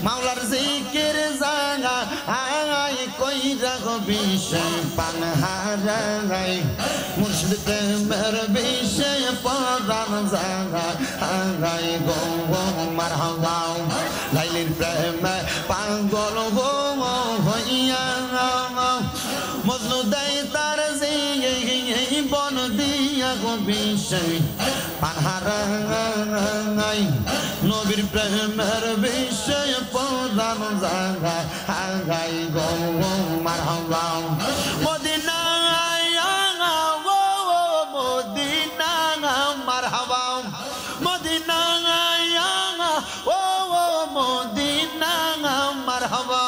মাওলার জিকির জাগা আই কইরা গো বিষে পান হারাই মুর্শিদ প্রেমের বিষে পরাণ জাগাই গো মারহাবা লাইলির প্রেমে পাগল গো হইয়া মজনু দেয় তার বন দিয়া গো বিষে পানহারাই নবীর প্রেমের বিষয় পরাণ জাগাই গো মারহাবা মদিনা মদিনা মারহাবা মদিনা ও মদিনা মারহাবা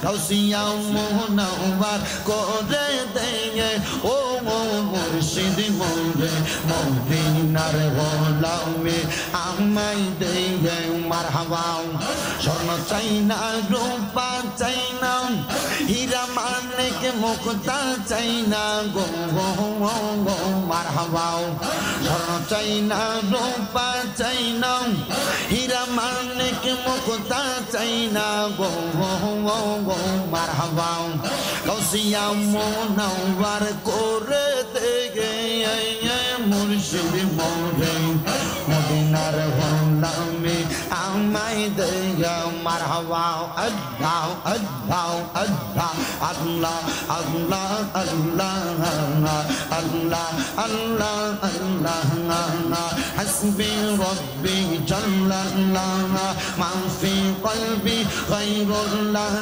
গাউসিয়া মোহনাওয়ার করে দেয় ও মুর্শিদ মুর্শিদ মোরে মদিনার গোলামে আমায় দে গে মারহাবা স্বর্ণ চাই না রূপা চাই না হীরা মানিক মুক্তা চাই না গো গো গো মারহাবা স্বর্ণ চাই না রূপা চাই না হীরা মানিক মুক্তা চাই না গো গো গো মারহাবা গৌসিয়া মুনওয়ার করে দে গে মুর্শিদ মোরে মদিনার গোলামে আমায় দে গে মারহাবা আল্লাহ আল্লাহ আল্লাহ আল্লাহ আল্লাহ আল্লাহ আল্লাহ আল্লাহ আল্লাহ হাসবি রব্বি জাল্লাল্লাহ মা ফি কলবি গায়রুল্লাহ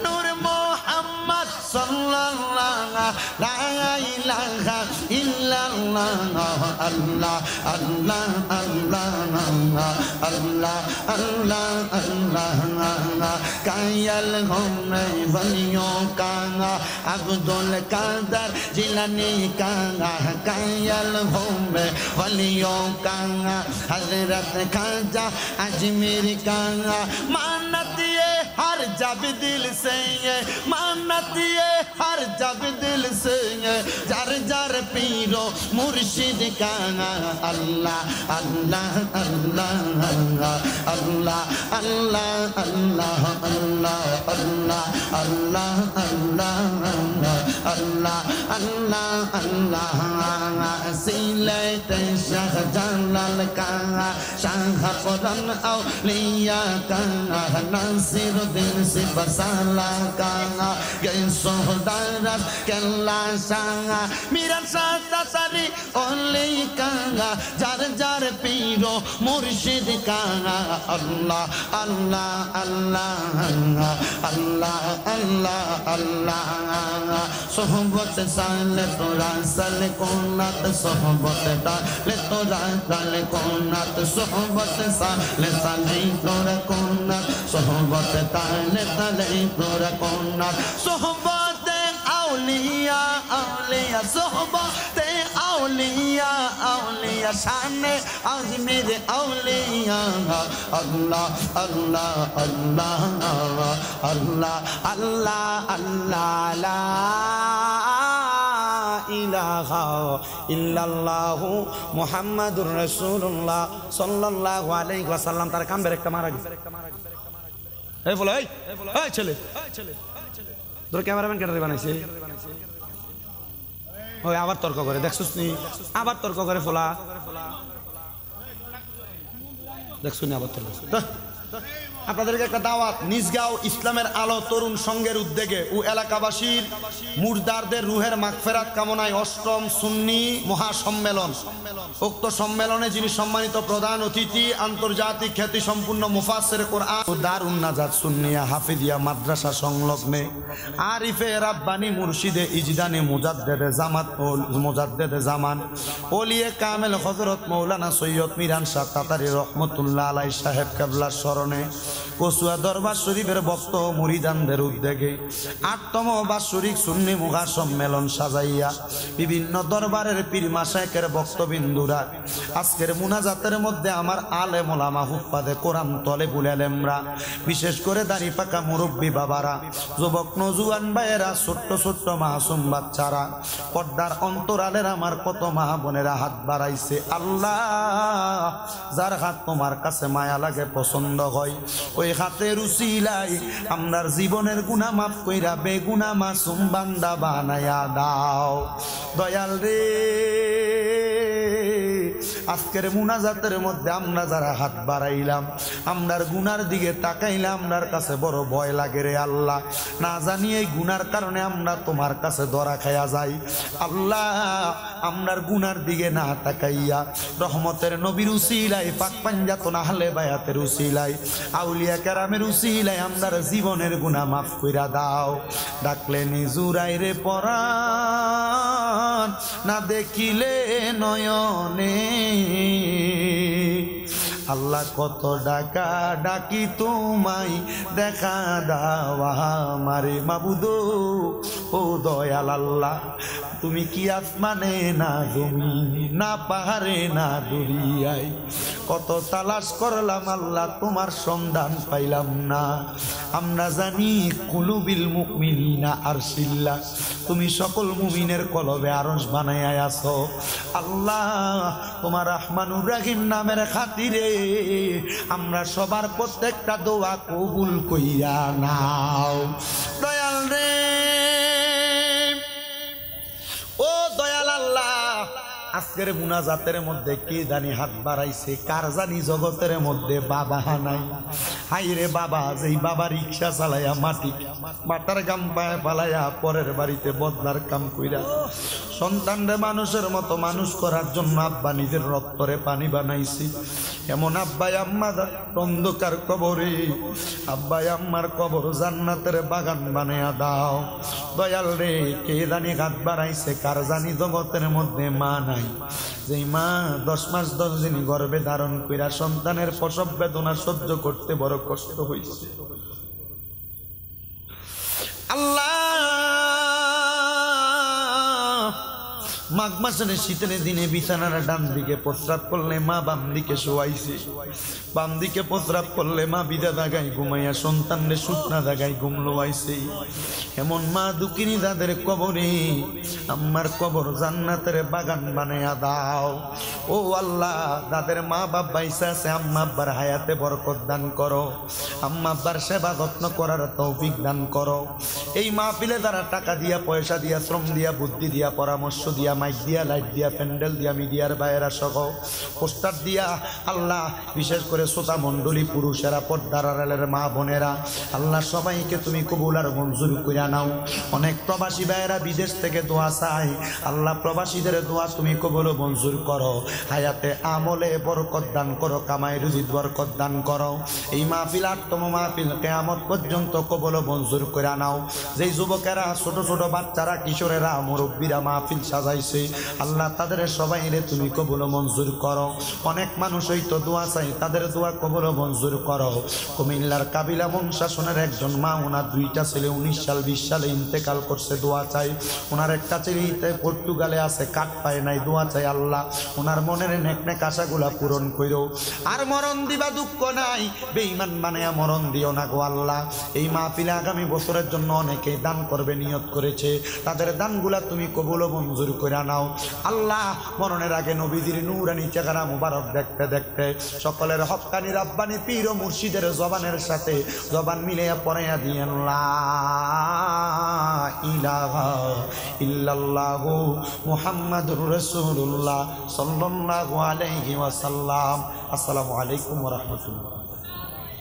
নূর মুহাম্মদ সাল্লাল্লাহু লা ইলাহা ইল্লাল্লাহ আল্লাহ আল্লাহ আল্লাহ আল্লাহ আল্লাহ আল্লাহ কায়াল হোমে বলিও কাঙ্গা আব্দুল কাদের জিলানি কাঙ্গা কায়াল হোমে বলিও কাঙ্গা হযরত খাজা अजमेर कांगा मानत ये हर जब दिल से ये मानत ये हर जब दिल से ये जार जार पीरो मुर्शिद कांगा अल्लाह अल्लाह अल्लाह अल्लाह अल्लाह अल्लाह अल्लाह अल्लाह अल्लाह अल्लाह अल्लाह अल्लाह सिले शाह जलाल कांगा शाह कुरान औलिया कांगा नासिरुद्दीन से बसाला कांगा गैसोदारस केला सांगा मीरा साता सारी ओली कांगा जार जार पीरो मुर्शिद कांगा अल्लाह अल्लाह अल्लाह अल्लाह अल्लाह अल्लाह सोहबत साले तोरा साले कोनात सोहबत डाले तोरा डाले कोनात सोहबत साले साले तोरा कोनात सोहबत ताले ताले तोरा कोनात सोहबत औलिया औलिया सोहबत औलिया औलिया शाने अजमेर औलिया अल्लाह अल्लाह अल्लाह अल्लाह अल्लाह अल्लाह ला इलाहा इल्लल्लाहु मुहम्मदुर रसूलुल्लाह सल्लल्लाहु अलैहि वसल्लम तार काम बेरेकटा मारा गई ए बोलो ए चले তোর ক্যামেরাম্যান কেটে বানাইছে ওই আবার তর্ক করে দেখছস নি আবার তর্ক করে ফলা দেখছুনি আবার তর্ক আপনাদেরকে একটা দাওয়াত নিজগাঁও ইসলামের আলো তরুণ সংঘের উদ্যোগে ও এলাকাবাসীর মুর্দারদের রুহের মাগফিরাত কামনায় ৮ম সুন্নি মহাসম্মেলন উক্ত সম্মেলনে যিনি সম্মানিত প্রধান অতিথি আন্তর্জাতিক খ্যাতি সম্পন্ন মুফাসসির কোরআন ও দারুন নাজাত সুন্নিয়া হাফিজিয়া মাদ্রাসা সংলগ্নে আরিফে রাব্বানি মুর্শিদে ইজদানি মুজাদ্দেদে জামাত ও মুজাদ্দেদে জামান ওলিয়ে কামেল হযরত মাওলানা সৈয়দ মিরান শাহ তাতারী রহমাতুল্লাহ আলাইহি সাহেব কেবলার স্মরণে কসুয়া দরবার শরীফের ভক্ত মুরিদানদের উদ্যোগে ৮তম বাৎসরিক সুন্নি মুগা সম্মেলন সাজাইয়া বিভিন্ন দরবারের পীর মাশায়েখের ভক্তবিন্দুরা আজকের মুনাজাতের মধ্যে আমার আলেম ওলামা হুফাজে কোরআন তলেবুল ইলমরা বিশেষ করে দাড়ি পাকা মুরব্বী বাবারা যুবক নওজোয়ান ভাইয়েরা ছোট্ট ছোট্ট মাসুম বাচ্চারা পর্দার অন্তরালের আমার কত মা বোনেরা হাত বাড়াইছে আল্লাহ যার হাত তোমার কাছে মায়া লাগে পছন্দ হয় ওই হাতের উসিলাই আমরার জীবনের গুনাহ মাফ কইরা বেগুনাহ মাসুম বান্দা বানায়া দাও দয়াল রে আজকের মুনাজাতের মধ্যে আমরা যারা হাত বাড়াইলাম আমরার গুনার দিকে তাকাইলাম আমরার কাছে বড় ভয় লাগে রে আল্লাহ না জানি এই গুনার কারণে আমরা তোমার কাছে ধরা খায়া যাই আল্লাহ আমরার গুনার দিকে না তাকাইয়া রহমতের নবীর উসিলাই পাক পাঞ্জাতন আহলে বায়াতের উসিলাই আউলিয়া কেরামের উসিলাই আমরার জীবনের গুনাহ মাফ কইরা দাও ডাকলে নিজুরাই রে পরাণ না দেখিলে নয়নে আল্লাহ কত ডাকা ডাকি তোমায় দেখা দাও আমারে মাবুদ ও দয়াল আল্লাহ তুমি কি আসমানে না জমিনে না পাহাড়ে না দরিয়ায়, কত তালাশ করলাম আল্লাহ তোমার সন্ধান পাইলাম না। আমরা জানি কুলুবিল মুমিনিনা আরশিল্লাহ, তুমি সকল মুমিনের কলবে আরশ বানাইয়া আছো আল্লাহ। তোমার রহমানুর রহিম নামের খাতিরে আমরা সবার প্রত্যেকটা দোয়া কবুল কইরা নাও দয়াল রে। ও দয়াল আল্লাহ, আজকের মুনাজাতের মধ্যে কে জানি হাত বাড়াইছে, কার জানি জগতের মধ্যে বাবা নাই। হাই রে বাবা, যেই বাবা রিক্সা চালাইয়া মাটার গাম পায়ে পালাইয়া পরের বাড়িতে বদলার কাম কইরা সন্তান রে মানুষের মতো মানুষ করার জন্য আব্বা নিজের রক্তরে পানি বানাইছি। এমন আব্বাই আম্মা অন্ধকার কবরে, আব্বাই আম্মার কবর জান্নাতের বাগান বানাইয়া দাও দয়াল রে। কে জানি হাত বাড়াইছে, কার জানি জগতের মধ্যে মা নাই, যেই মা 10 মাস 10 দিন গর্ভে ধারণ কইরা সন্তানের প্রসব বেদনা সহ্য করতে বড় কষ্ট হইছে আল্লাহ। মাঘ মাসের শীতের দিনে বিছানার ডান দিকে প্রস্রাব করলে মা বাম দিকে শোয়াইছে, বাম দিকে প্রস্রাব করলে মা বিদা দাগায় ঘুমাইয়া সন্তানরে শুকনা দাগায় ঘুম লোয়াইছে। এমন মা দুঃখিনী দাদের কবরে আম্মার কবর জান্নাতের বাগান বানাইয়া দাও ও আল্লাহ। দাদের মা বাপ বাইসা আছে, আম্মা আব্বার হায়াতে বরকত দান করো, আম্মা আব্বার সেবা যত্ন করার তৌফিক দান করো। এই মাহফিলে তারা টাকা দিয়া, পয়সা দিয়া, শ্রম দিয়া, বুদ্ধি দিয়া, পরামর্শ দিয়া, মাইক দিয়া, লাইট দিয়া, প্যান্ডেল দিয়া, মিডিয়ার বাইরা সহ পোস্টার দিয়া আল্লাহ, বিশেষ করে শ্রোতা মণ্ডলী, পুরুষেরা, পর্দার আড়ালের মা বোনেরা আল্লাহ সবাইকে তুমি কবুল আর মঞ্জুর কইরা নাও। অনেক প্রবাসী ভাইয়েরা বিদেশ থেকে দোয়া চাই আল্লাহ, প্রবাসীদের দোয়া তুমি কবুল মঞ্জুর করো, হায়াতে আমলে বরকত দান করো, কামাই রুজিত বরকত দান করো। এই মাহফিল 8তম মাহফিল কিয়ামত পর্যন্ত কবুল মঞ্জুর কইরা নাও। যেই যুবকেরা, ছোট ছোট বাচ্চারা, কিশোরেরা, মুরব্বীরা মাহফিল সাজাইছে আল্লাহ, তাদের সবাই রে তুমি কবুল মঞ্জুর করো। অনেক মানুষ হয়তো দোয়া চাই, তাদের দোয়া কবুল মঞ্জুর করো। কুমিল্লার কাবিলা বংশাসনের একজন মা, ওনার 2টা ছেলে 19 সাল 20 সালে ইন্তেকাল করছে, দোয়া চাই। ওনার একটা ছেলে পর্তুগালে আছে, কাট পায় নাই, দোয়া চাই আল্লাহ ওনার মনের নেক নেক আশাগুলা পূরণ কইরো। আর মরণ দিবা দুঃখ নাই, বেঈমান বানায়া মরণ দিও না গো আল্লাহ। এই মাহফিলে আগামী বছরের জন্য অনেকে দান করবে নিয়ত করেছে, তাদের দানগুলা তুমি কবুল মঞ্জুর করে নাও আল্লাহ। মরণের আগে নবীজির নূরানি চেহারা মুবারক দেখতে দেখতে সকলের হক্কানি রাব্বানি পীর ও মুর্শিদের জবানের সাথে জবান মিলাইয়া পড়াইয়া দিয়েন লা ইলাহা ইল্লাল্লাহু মুহাম্মাদুর রাসূলুল্লাহ সাল্লাল্লাহু আলাইহি ওয়াসাল্লাম। আসসালামু আলাইকুম ওয়া রাহমাতুল্লাহ।